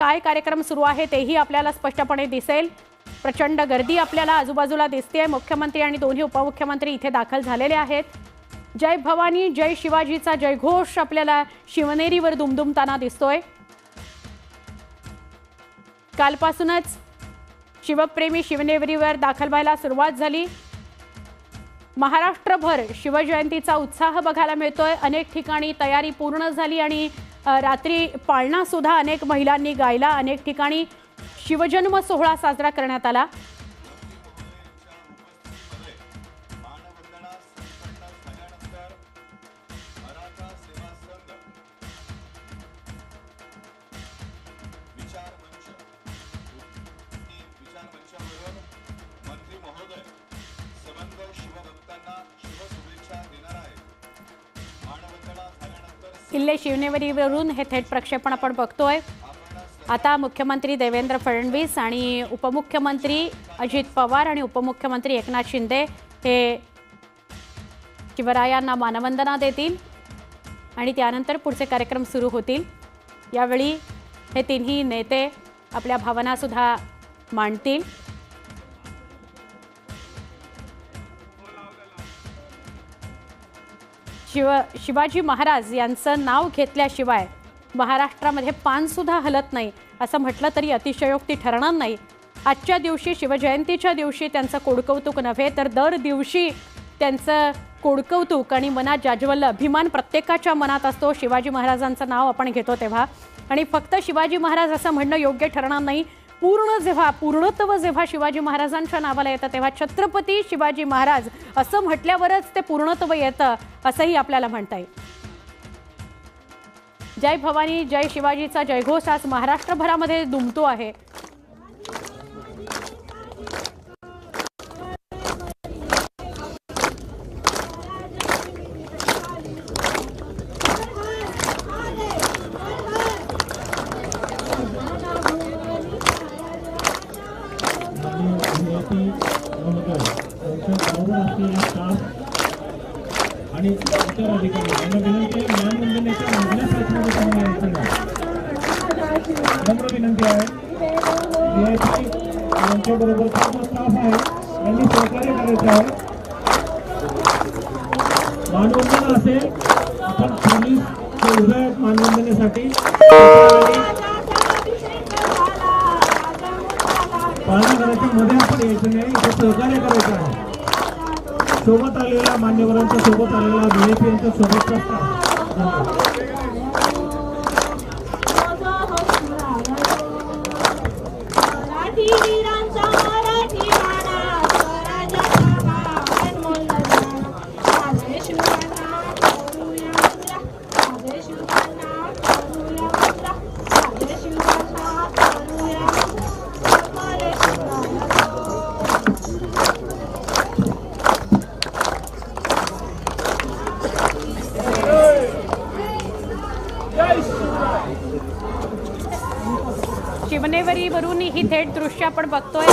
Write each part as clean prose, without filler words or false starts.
काय कार्यक्रम सुरू आहे तेही आपल्याला स्पष्टपणे दिसेल। प्रचंड गर्दी आपल्याला आजूबाजूला दिसते। मुख्यमंत्री आणि दोन्ही उपमुख्यमंत्री इथे दाखल झालेले आहेत। जय भवानी जय शिवाजीचा जयघोष आपल्याला शिवनेरीवर दुमदुमताना दिसतोय। कालपासूनच शिवप्रेमी शिवनेरीवर दाखल व्हायला सुरुवात झाली। महाराष्ट्रभर शिवजयंतीचा उत्साह बघायला मिळतोय। अनेक ठिकाणी तयारी पूर्ण झाली आणि रात्री पाळणा सुद्धा अनेक महिलांनी गायला। अनेक ठिकाणी शिवजन्म सोहळा साजरा करण्यात आला। किल्ले शिवनेरीवरून हे थेट प्रक्षेपण आपण बघतोय। आता मुख्यमंत्री देवेंद्र फडणवीस आणि उपमुख्यमंत्री अजित पवार आणि उपमुख्यमंत्री एकनाथ शिंदे हे शिवरायांना मानवंदना देतील आणि त्यानंतर पुढचे कार्यक्रम सुरू होतील। यावेळी हे तिन्ही नेते आपल्या भावना सुद्धा मांडतील। शिवाजी महाराज यांचं नाव घेतल्याशिवाय महाराष्ट्रामध्ये पान सुद्धा हलत नाही असं म्हटलं तरी अतिशयोक्ती ठरणार नाही। आजच्या दिवशी शिवजयंतीच्या दिवशी त्यांचं कोडकौतुक नव्हे तर दर दिवशी त्यांचं कोडकौतुक आणि मनात जाज्वल्य अभिमान प्रत्येकाच्या मनात असतो। शिवाजी महाराजांचं नाव आपण घेतो तेव्हा आणि फक्त शिवाजी महाराज असं म्हणणं योग्य ठरणार नाही। पूर्णत्व जेव्हा शिवाजी महाराजांच्या नावाला येतं तेव्हा छत्रपती शिवाजी महाराज असं म्हटल्यावरच ते पूर्णत्व येतं असंही आपल्याला म्हणता येईल। जय भवानी जय शिवाजीचा जयघोष आज महाराष्ट्रभरामध्ये दुमतो आहे। आणि इतर अधिकारी यांना विनंती आहे मानवंदनेच्या मागण्यासाठी नम्र विनंती आहे। यांच्याबरोबर सर्व स्टाफ आहे यांनी सहकार्य करायचं आहे। मानवंदना असेल आपण पोलीस जे उभे आहेत मानवंदनेसाठी पाळणाघराच्या मध्ये आपण यायचं नाही, इथे सहकार्य करायचं आहे। सोबत आलेल्या मान्यवरांच्या सोबत आलेला बीजेपीच्या सोबत शिवनेरीवरून ही थेट दृश्य आपण बघतोय।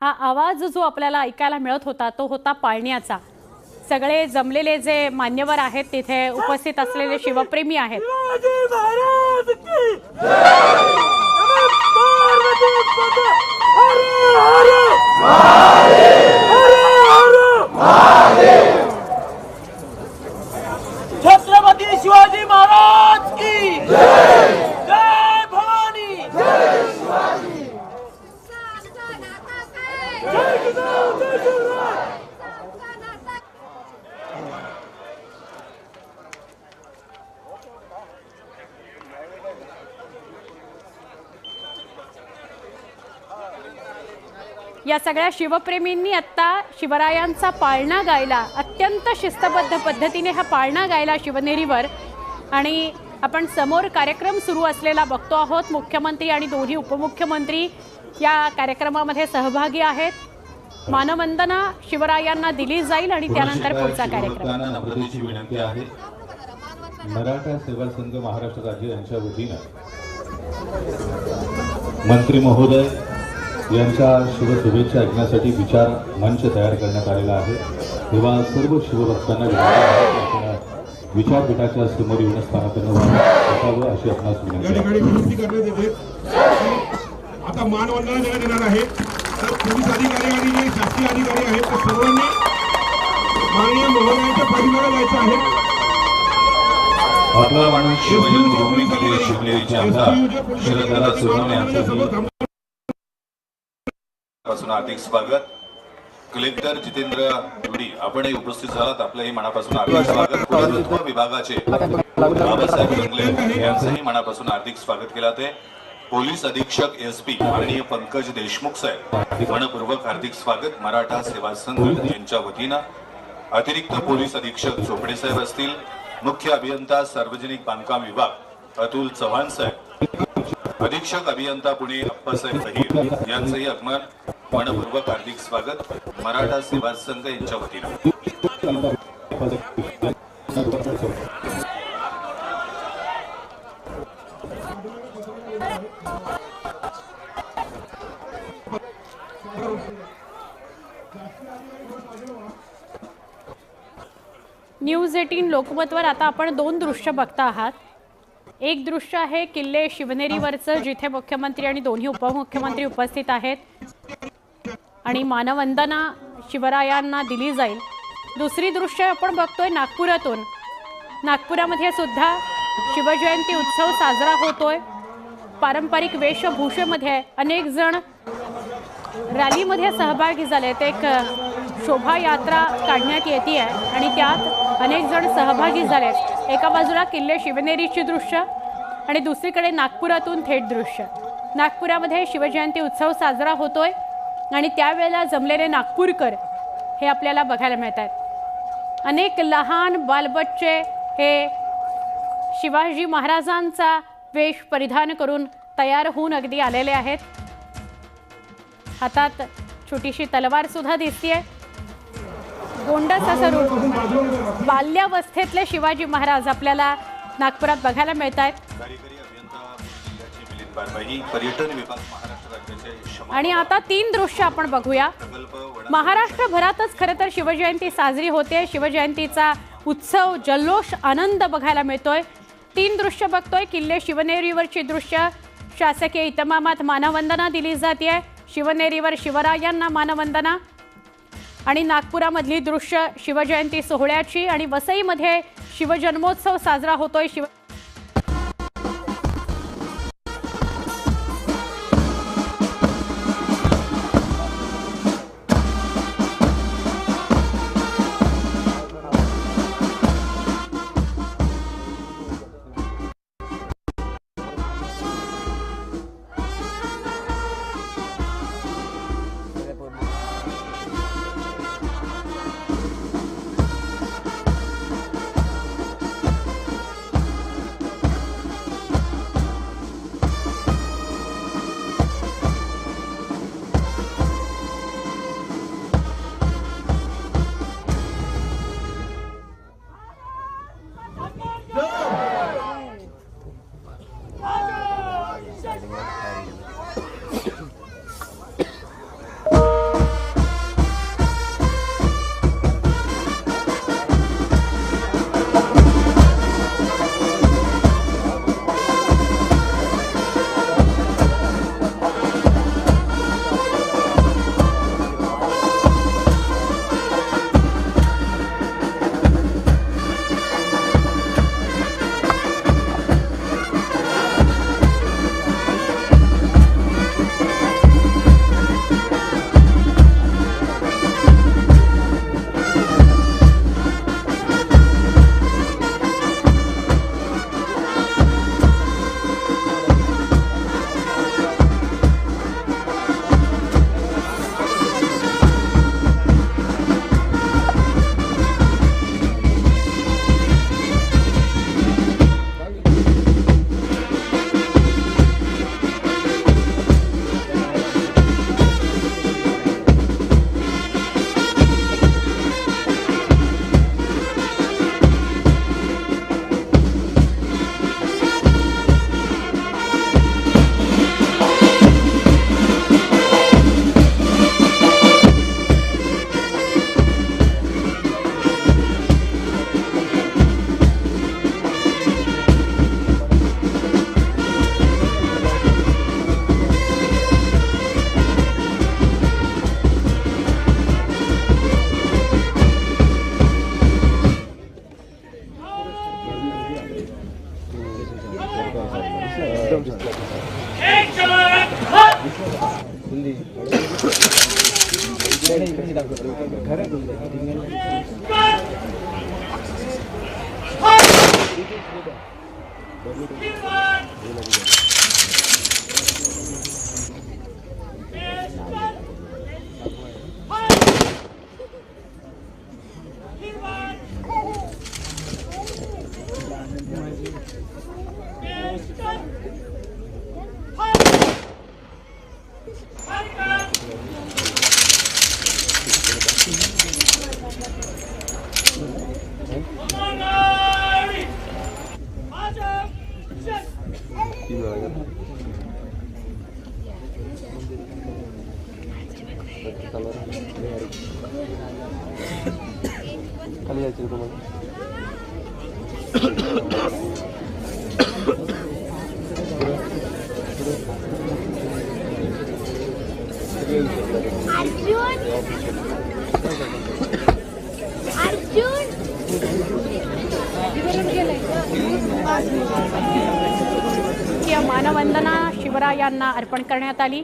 हा आवाज जो आपल्याला ऐकायला मिळत होता तो होता पाळण्याचा। सगळे जमलेले जे मान्यवर आहेत तिथे उपस्थित असलेले शिवप्रेमी आहेत। छत्रपती शिवाजी महाराज की जय। जय भवानी जय शिवाजी जय किसान जय शिवराय। या सगळ्या शिवप्रेमींनी आता शिवरायांचा पाळणा गायला। अत्यंत शिस्तबद्ध पद्धतीने हा पाळणा गायला शिवनेरीवर आणि आपण समोर कार्यक्रम सुरू असलेला बघतो आहोत। मुख्यमंत्री आणि दोन्ही उपमुख्यमंत्री या कार्यक्रमामध्ये सहभागी आहेत। मानवंदना शिवरायांना दिली जाईल आणि त्यानंतर पुढचा कार्यक्रम। विनंती आहे मराठा सेवा संघ महाराष्ट्र राज्य यांच्या वतीने मंत्री महोदय यांच्या शुभेच्छा ऐकण्यासाठी विचार मंच तयार करण्यात आलेला आहे। तेव्हा सर्व शिवभक्तांना विनंती आहे की आपण विचारपीठाच्या समोर येऊन स्थानापन्न व्हावे। राखावं अशी आपणास या विनंती आहे. ठिकाणी विनंती करण्यात येते की आता मानवंदना देण्यात येणार आहे. तर पोलीस अधिकारी आणि जे शासकीय अधिकारी आहेत त्या सर्वांनी माननीय महोदयांच्या पाठीमागे जायचं आहे. आपला माणूस शिवजन्मभूमी किल्ले शिवनेरीचे आमदार शरददादा सोनवणे यांचं पासून हार्दिक स्वागत. कलेक्टर जितेंद्र दुडी आपणही उपस्थित झालात, आपलंही मनापासून हार्दिक स्वागत. पुरातत्व विभागाचे बाबासाहेब जंगले यांचंही मनापासून हार्दिक स्वागत केलं आहे. पोलीस अधीक्षक SP माननीय पंकज देशमुख साहेब मनपूर्वक हार्दिक स्वागत. मराठा सेवा संघ यांच्या वतीनं अतिरिक्त पोलीस अधीक्षक चोपडे साहेब असतील, मुख्य अभियंता सार्वजनिक बांधकाम विभाग अतुल चव्हाण साहेब, अधीक्षक अभियंता पुणे अप्पासाहेब बहीर यांचंही आगमन मनपूर्वक हार्दिक स्वागत. मराठा सेवा संघ यांच्या वतीनं न्यूज 18 लोकमतवर आता आपण दोन दृश्य बघता आहात. एक दृश्य आहे किल्ले शिवनेरीवरचं, जिथे मुख्यमंत्री आणि दोन्ही उपमुख्यमंत्री उपस्थित आहेत आणि मानवंदना शिवरायांना दिली जाईल. दुसरी दृश्य आपण बघतोय नागपुरातून. नागपुरामध्ये सुद्धा शिवजयंती उत्सव साजरा होतोय. पारंपरिक वेशभूषेमध्ये अनेक जण रॅलीमध्ये सहभागी झालेत. एक शोभायात्रा काढण्यात येते आहे आणि त्यात अनेक जण सहभागी झालेत. एका बाजूला किल्ले शिवनेरीची दृश्य आणि दुसरीकडे नागपुरातून थेट दृश्य. नागपुरामध्ये शिवजयंती उत्सव साजरा होतोय आणि त्यावेळेला जमलेले नागपूरकर हे आपल्याला बघायला मिळत आहेत. अनेक लहान बालबच्चे हे शिवाजी महाराजांचा वेश परिधान करून तयार होऊन अगदी आलेले आहेत. हातात छोटीशी तलवार सुद्धा दिसतेय. गोंडस असं रूप बाल्यावस्थेतले शिवाजी महाराज आपल्याला नागपुरात बघायला मिळत आहेत. कार्यकारी अभियंता जिल्ह्याची मिलिंद बारबाई, पर्यटन विभाग महाराष्ट्र राज्याचे आणि आता तीन दृश्य आपण बघूया. प्रकल्प महाराष्ट्रभरातच खरं तर शिवजयंती साजरी होते. शिवजयंतीचा उत्सव, जल्लोष, आनंद बघायला मिळतोय. तीन दृश्य बघतोय. किल्ले शिवनेरीवरची दृश्य, शासकीय इतमामात मानवंदना दिली जाते. शिवनेरीवर शिवरायांना मानवंदना. आणि नागपुरामधली दृश्य शिवजयंती सोहळ्याची आणि वसईमध्ये शिवजन्मोत्सव साजरा होतोय. एक जवान हात खाली जायचं तुम्हाला या मानवंदना शिवरायांना अर्पण करण्यात आली।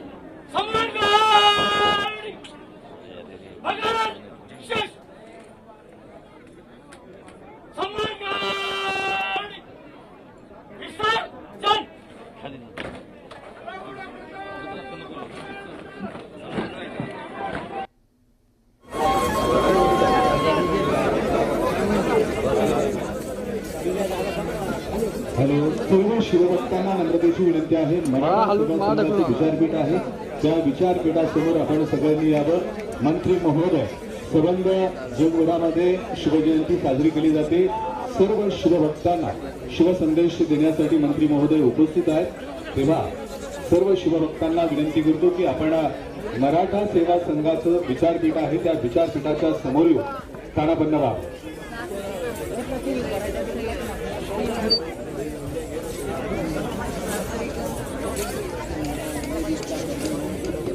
हॅलो, सर्व शिवभक्तांना नम्रतेची विनंती आहे। विचारपीठ आहे, त्या विचारपीठासमोर आपण सगळ्यांनी यावं। मंत्री महोदय, सबंध जगभरामध्ये शिवजयंती साजरी केली जाते। सर्व शिवभक्तांना शिवसंदेश देण्यासाठी मंत्री महोदय उपस्थित आहेत। तेव्हा सर्व शिवभक्तांना विनंती करतो की आपण मराठा सेवा संघाचं विचारपीठ आहे, त्या विचारपीठाच्या समोर येऊ, स्थानापन्न व्हावं।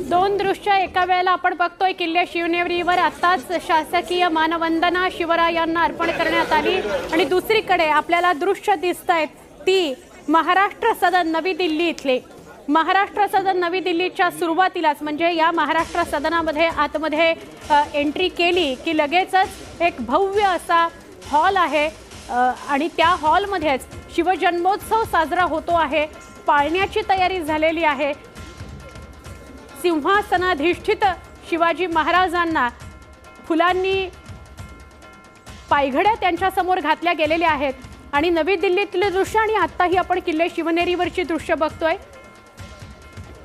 दोन दृश्य एका वेळेला आपण बघतोय। किल्ले शिवनेरीवर आताच शासकीय मानवंदना शिवरायांना अर्पण करण्यात आली आणि दुसरीकडे आपल्याला दृश्य दिसतायत ती महाराष्ट्र सदन नवी दिल्ली इथले। महाराष्ट्र सदन नवी दिल्लीच्या सुरुवातीलाच म्हणजे या महाराष्ट्र सदनामध्ये आतमध्ये एंट्री केली की लगेचच एक भव्य असा हॉल आहे आणि त्या हॉलमध्येच शिवजन्मोत्सव साजरा होतो आहे। पाळण्याची तयारी झालेली आहे। सिंहासनाधिष्ठित शिवाजी महाराजांना फुलांनी पायघड्या त्यांच्या समोर घातल्या गेलेल्या आहेत आणि नवी दिल्लीतले दृश्य आणि आत्ताही आपण किल्ले शिवनेरीवरची दृश्य बघतोय।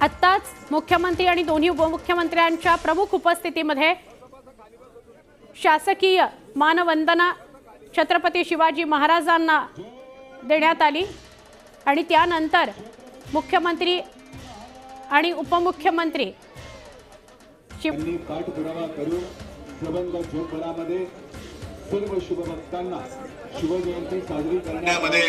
आत्ताच मुख्यमंत्री आणि दोन्ही उपमुख्यमंत्र्यांच्या प्रमुख उपस्थितीमध्ये शासकीय मानवंदना छत्रपती शिवाजी महाराजांना देण्यात आली आणि त्यानंतर मुख्यमंत्री आणि उपमुख्यमंत्री पाठपुरावा करून सबंध जगभरामध्ये सर्व शिवभक्तांना शिवजयंती साजरी करण्यामध्ये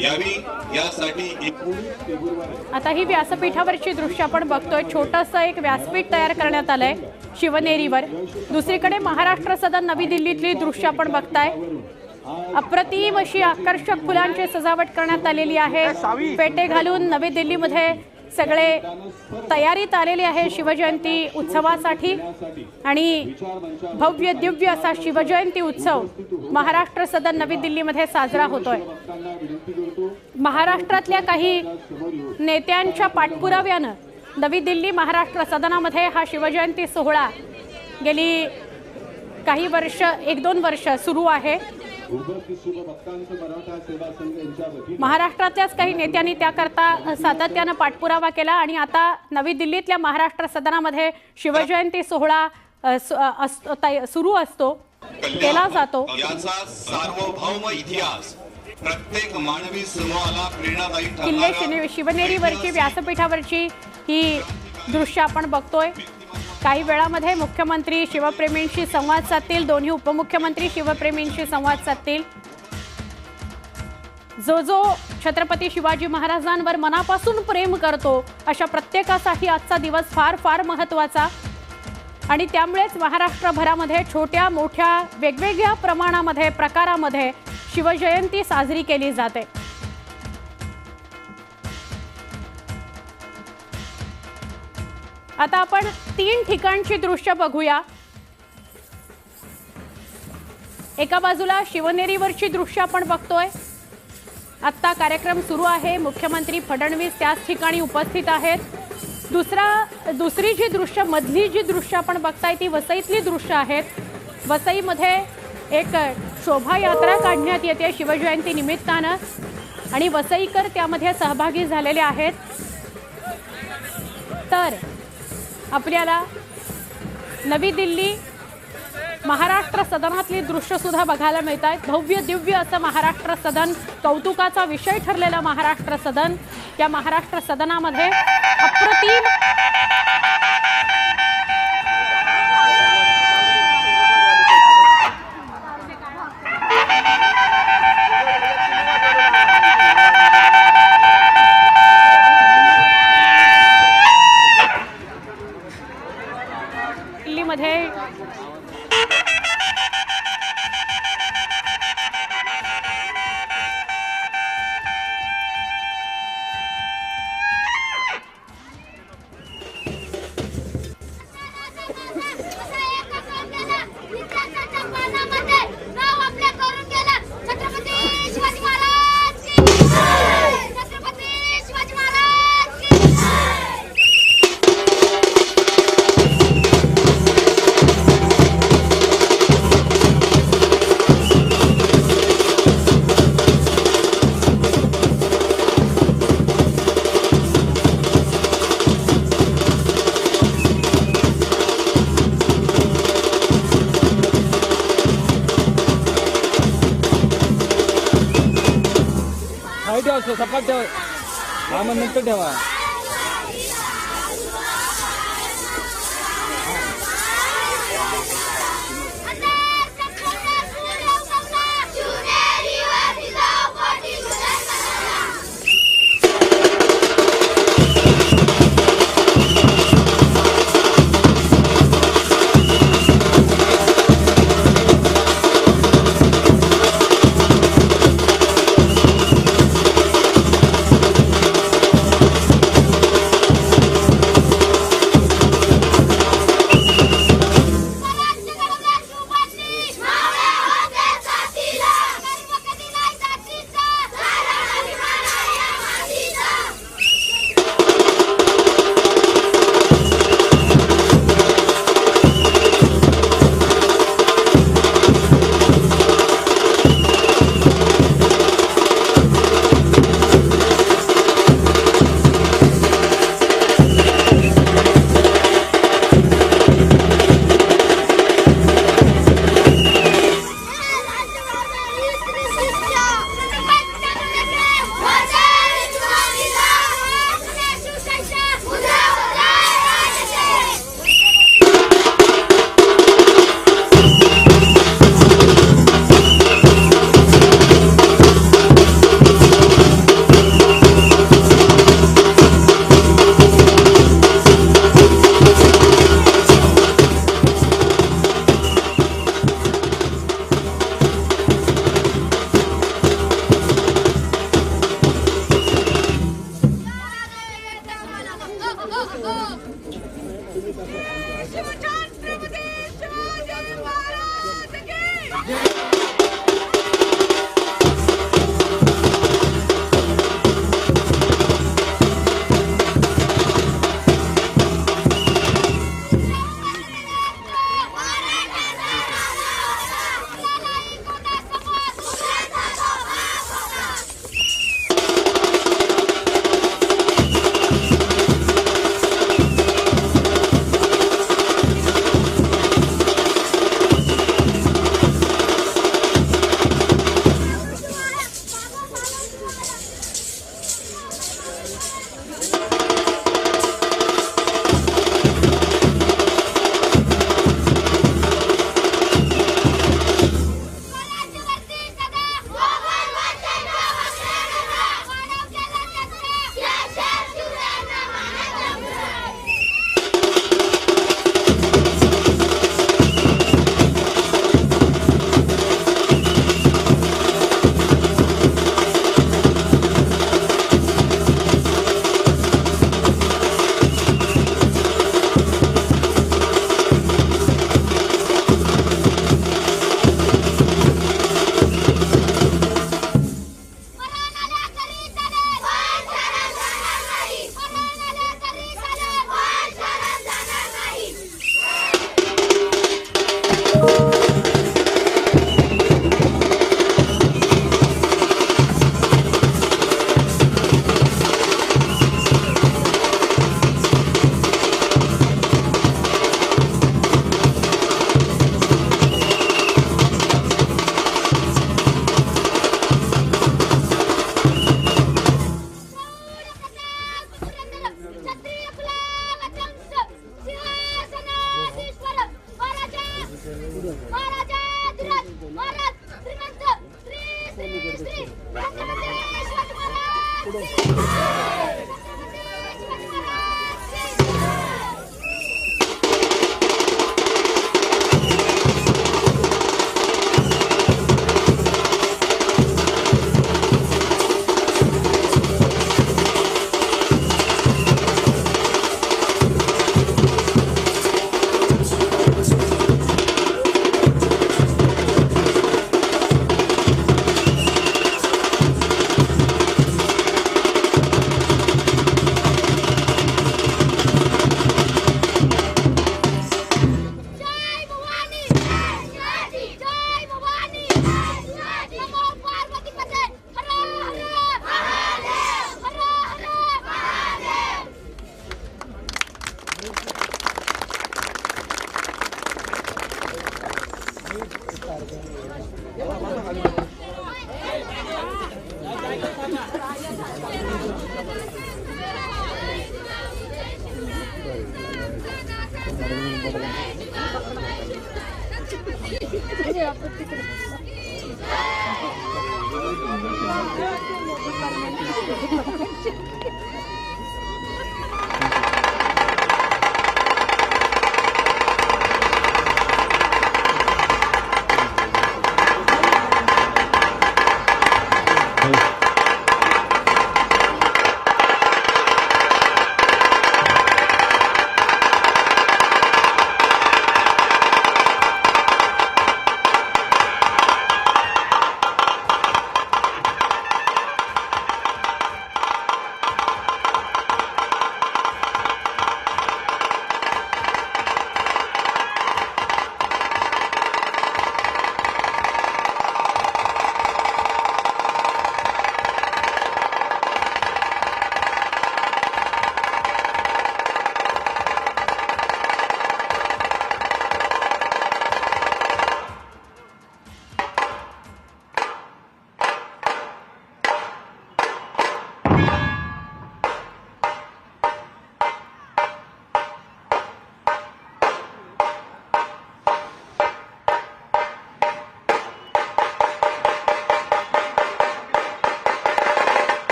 यावी यासाठी 19 फेब्रुवारी। आता ही व्यासपीठावरची दृश्य आपण बघतोय। छोटंसं एक व्यासपीठ तयार करण्यात आलंय शिवनेरीवर। दुसरीकडे महाराष्ट्र सदन नवी दिल्लीतली दृश्य आपण बघताय। अप्रतिम अशी आकर्षक फुलांची सजावट करण्यात आलेली आहे। पेटे घालून नवी दिल्लीमध्ये सगळे तयारीत आलेले आहे शिवजयंती उत्सवासाठी आणि भव्य दिव्य असा शिवजयंती उत्सव महाराष्ट्र सदन नवी दिल्लीमध्ये साजरा होतोय। महाराष्ट्रातल्या काही नेत्यांच्या पाठपुराव्यानं नवी दिल्ली महाराष्ट्र सदनामध्ये हा शिवजयंती सोहळा गेली काही वर्ष 1-2 वर्ष सुरू आहे। महाराष्ट्रातल्याच काही नेत्यांनी त्याकरता सातत्यानं पाठपुरावा केला आणि आता नवी दिल्लीतल्या महाराष्ट्र सदनामध्ये शिवजयंती सोहळा सुरू असतो, केला जातो। याचा सार्वभौम इतिहास प्रत्येक मानवी समूहाला प्रेरणादायी किल्ले शिवनेरीवरची व्यासपीठावरची ही दृश्य आपण बघतोय। काही वेळामध्ये मुख्यमंत्री शिवप्रेमींशी संवाद साधतील, दोन्ही उपमुख्यमंत्री शिवप्रेमींशी संवाद साधतील। जो छत्रपती शिवाजी महाराजांवर मनापासून प्रेम करतो अशा प्रत्येकासाठी आजचा दिवस फार फार महत्त्वाचा आणि त्यामुळेच महाराष्ट्रभरामध्ये छोट्या मोठ्या वेगवेगळ्या प्रमाणामध्ये प्रकारामध्ये शिवजयंती साजरी केली जाते। आता आपण 3 ठिकाणची दृश्य बघूया. एका बाजूला शिवनेरीवरची दृश्य आपण बघतोय. आत्ता कार्यक्रम सुरू आहे. मुख्यमंत्री फडणवीस त्याच ठिकाणी उपस्थित आहेत. दुसरी जी दृश्य मधली जी दृश्य आपण बघताय ती वसईतली दृश्य आहेत. वसईमध्ये एक शोभायात्रा काढण्यात येते शिवजयंती निमित्तानं आणि वसईकर त्यामध्ये सहभागी झालेले आहेत. तर आपल्याला नवी दिल्ली महाराष्ट्र सदनातली दृश्य सुद्धा बघायला मिळत आहेत. भव्य दिव्य असं महाराष्ट्र सदन, कौतुकाचा विषय ठरलेलं महाराष्ट्र सदन. या महाराष्ट्र सदनामध्ये अप्रतिम दिल्लीमध्ये सपाट ठेवा, सामान नंतर ठेवा.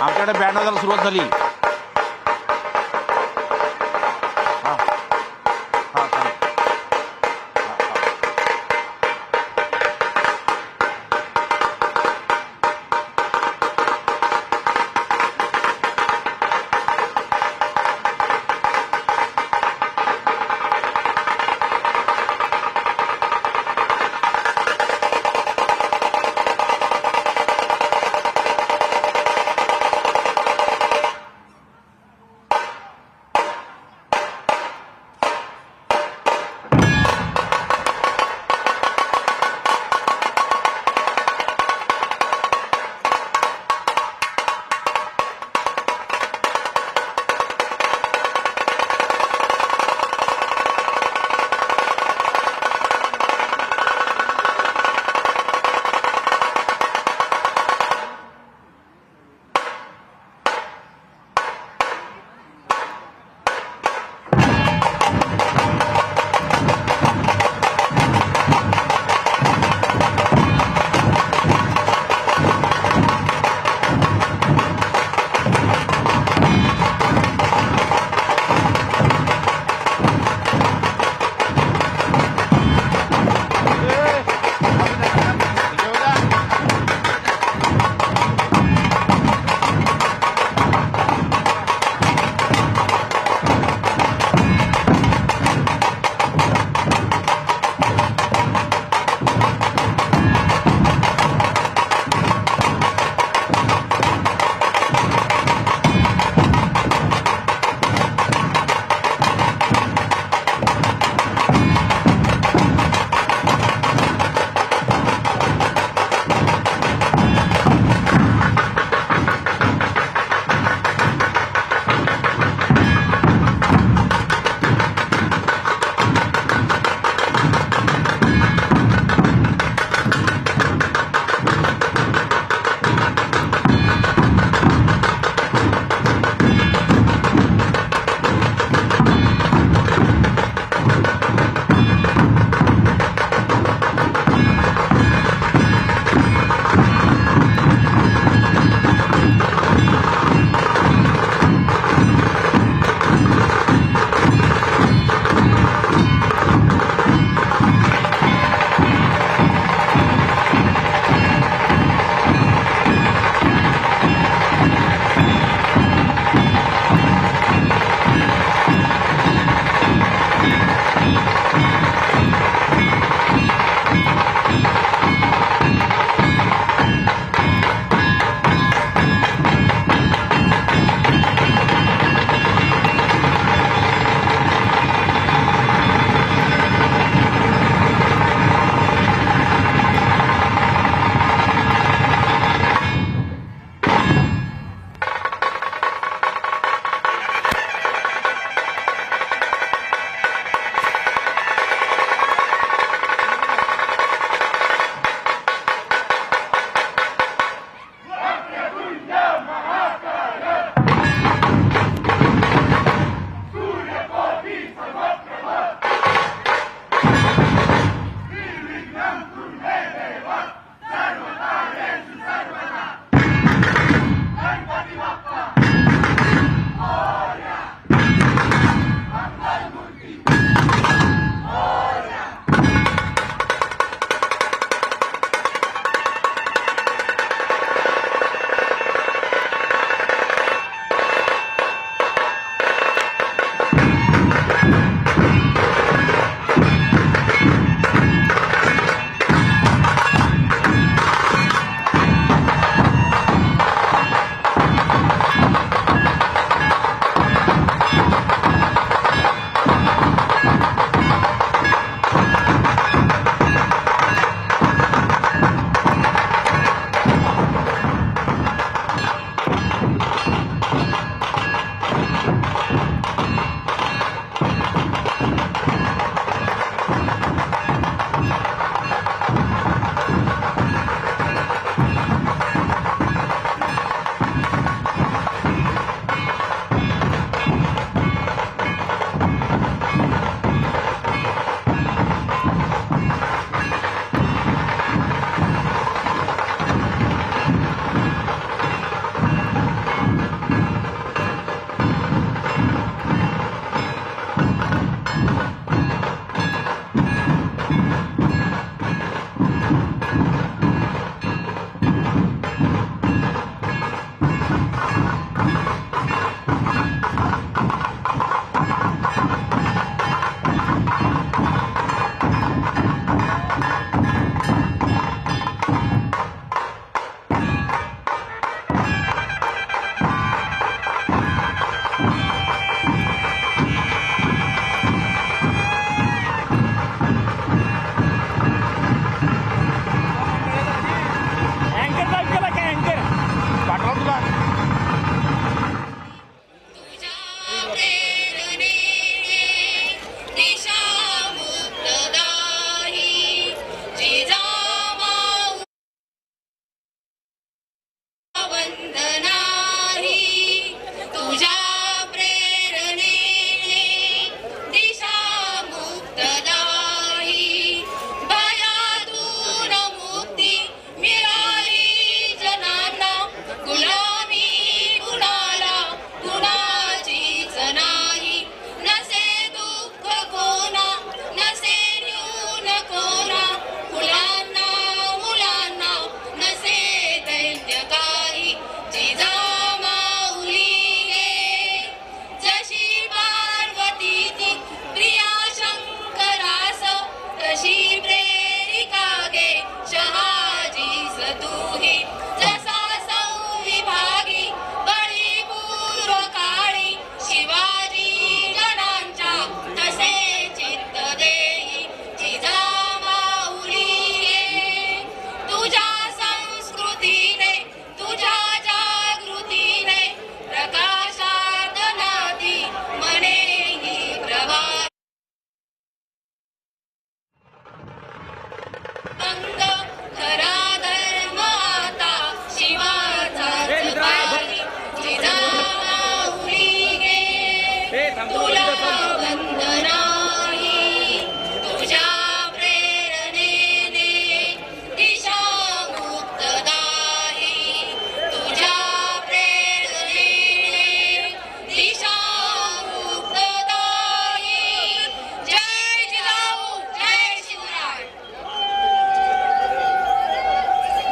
आमच्याकडे बँड वाजायला सुरुवात झाली.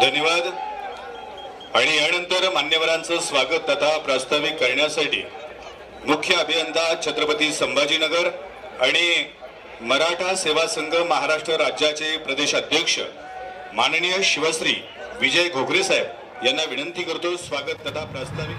धन्यवाद. आणि यानंतर मान्यवरांचं स्वागत तथा प्रास्ताविक करण्यासाठी मुख्य अभियंता छत्रपती संभाजीनगर आणि मराठा सेवा संघ महाराष्ट्र राज्याचे प्रदेश अध्यक्ष माननीय शिवश्री विजय घोगरे साहेब यांना विनंती करतो. स्वागत तथा प्रास्ताविक.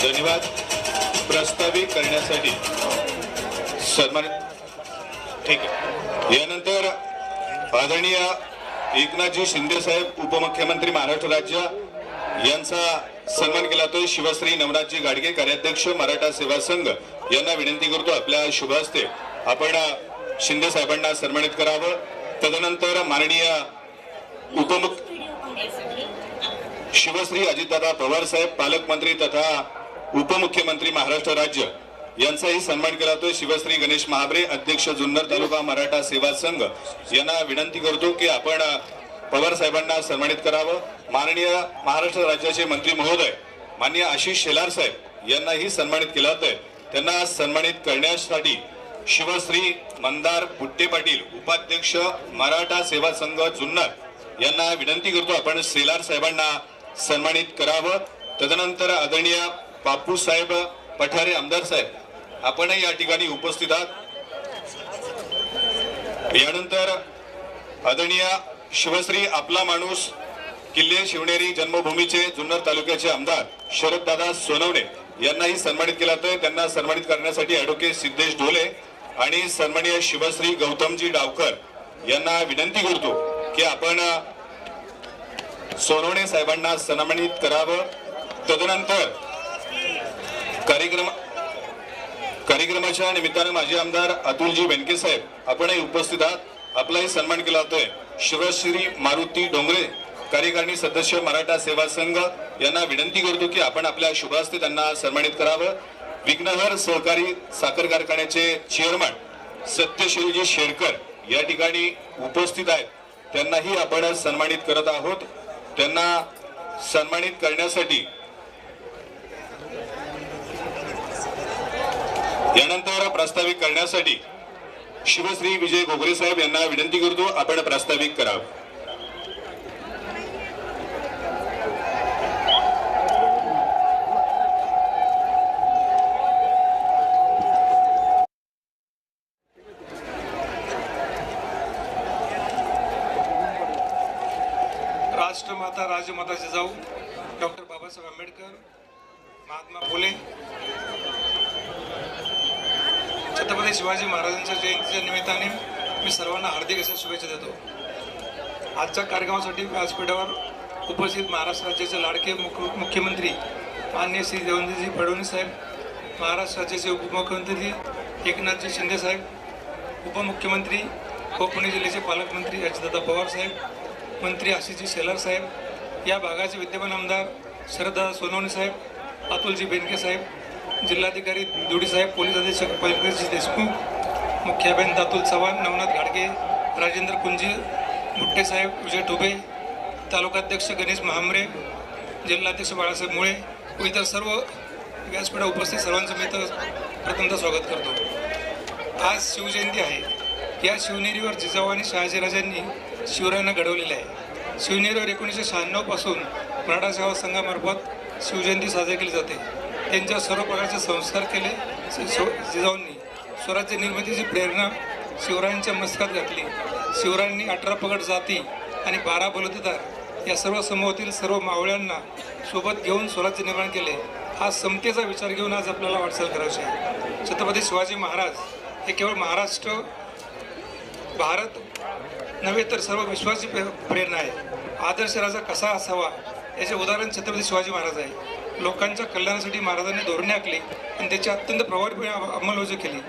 धन्यवाद. प्रस्तावित करण्यासाठी सन्मानित. ठीक आहे. यानंतर आदरणीय एकनाथजी शिंदे साहेब उपमुख्यमंत्री महाराष्ट्र राज्य यांचा सन्मान केला जातोय. शिवश्री नवनाथजी गाडगे कार्याध्यक्ष मराठा सेवा संघ यांना विनंती करतो आपल्या शुभ हस्ते आपण शिंदे साहेबांना सन्मानित करावं. तदनंतर माननीय शिवश्री अजितदादा पवार साहेब पालकमंत्री तथा उपमुख्यमंत्री महाराष्ट्र राज्य यांचाही सन्मान केला जातोय. शिवश्री गणेश महाबरे अध्यक्ष जुन्नर तालुका मराठा सेवा संघ यांना विनंती करतो की आपण पवार साहेबांना सन्मानित करावं. माननीय महाराष्ट्र राज्याचे मंत्री महोदय माननीय आशिष शेलार साहेब यांनाही सन्मानित केलं जातंय. त्यांना सन्मानित करण्यासाठी शिवश्री मंदार बुट्टे पाटील उपाध्यक्ष मराठा सेवा संघ जुन्नर यांना विनंती करतो आपण शेलार साहेबांना सन्मानित करावं. तदनंतर आदरणीय बापू साहेब पठारे आमदार साहेब आपणही या ठिकाणी उपस्थित आहात. यानंतर आदरणीय शिवश्री आपला माणूस किल्ले शिवनेरी जन्मभूमीचे जुन्नर तालुक्याचे आमदार शरददादा सोनवणे यांनाही सन्मानित केलं जातंय. त्यांना सन्मानित करण्यासाठी ॲडव्होकेट सिद्धेश ढोले आणि सन्माननीय शिवश्री गौतमजी डावकर यांना विनंती करतो की आपण सोनवणे साहेबांना सन्मानित करावं. तदनंतर कार्यक्रमाच्या निमित्तानं माजी आमदार अतुलजी बेनके साहेब आपणही उपस्थित आहात. आपलाही सन्मान केला जातोय. शिवश्री मारुती डोंगरे कार्यकारिणी सदस्य मराठा सेवा संघ यांना विनंती करतो की आपण आपल्या शुभ हस्ते त्यांना सन्मानित करावं. विघ्नहर सहकारी साखर कारखान्याचे चेअरमन सत्यशीलजी शेरकर या ठिकाणी उपस्थित आहेत. त्यांनाही आपण सन्मानित करत आहोत. त्यांना सन्मानित करण्यासाठी यानंतर प्रास्ताविक करण्यासाठी शिवश्री विजय घोगरे साहेब यांना विनंती करतो आपण प्रास्ताविक करावं. राष्ट्रमाता राजमाता जिजाऊ डॉक्टर बाबासाहेब आंबेडकर महात्मा फुले छत्रपती शिवाजी महाराजांच्या जयंतीच्या निमित्ताने मी सर्वांना हार्दिक अशा शुभेच्छा देतो. आजच्या कार्यक्रमासाठी व्यासपीठावर उपस्थित महाराष्ट्र राज्याचे लाडके मुख्यमंत्री माननीय श्री देवेंद्रजी फडणवीस साहेब, महाराष्ट्र राज्याचे उपमुख्यमंत्री एकनाथजी शिंदे साहेब, उपमुख्यमंत्री व पुणे जिल्ह्याचे पालकमंत्री अजितदादा पवार साहेब, मंत्री आशिषजी शेलार साहेब, या भागाचे विद्यमान आमदार शरददादा सोनवणे साहेब, अतुलजी बेनके साहेब, जिल्हाधिकारी दुडी साहेब, पोलीस अधीक्षक पंकजजी देशमुख, मुख्य अभियंता अतुल चव्हाण, नवनाथ गाडगे, राजेंद्र कुंजी, बुट्टे साहेब, विजय टोबे, तालुकाध्यक्ष गणेश महामरे, जिल्हाध्यक्ष बाळासाहेब मुळे व इतर सर्व व्यासपीठा उपस्थित सर्वांचं मी तर प्रथमतः स्वागत करतो. आज शिवजयंती आहे. या शिवनेरीवर जिजाऊ आणि शहाजीराजांनी शिवरायांना घडवलेले आहे. शिवनेरीवर 1996 पासून मराठा सेवा संघामार्फत शिवजयंती साजरी केली जाते. त्यांच्या सर्व प्रकारचे संस्कार केले. जिजाऊंनी स्वराज्य निर्मितीची प्रेरणा शिवरायांच्या मस्तकात घातली. शिवरायांनी 18 पगड जाती आणि 12 बलुतेदार या सर्व समूहातील सर्व मावळ्यांना सोबत घेऊन स्वराज्य निर्माण केले. हा समतेचा विचार घेऊन आज आपल्याला वाटचाल करायची आहे. छत्रपती शिवाजी महाराज हे केवळ महाराष्ट्र भारत नव्हे तर सर्व विश्वाची प्रेरणा आहे. आदर्श राजा कसा असावा याचे उदाहरण छत्रपती शिवाजी महाराज आहे. लोकांच्या कल्याणासाठी महाराजांनी धोरणे आखली आणि त्याची अत्यंत प्रभावीपणे अंमलबजावणी केली.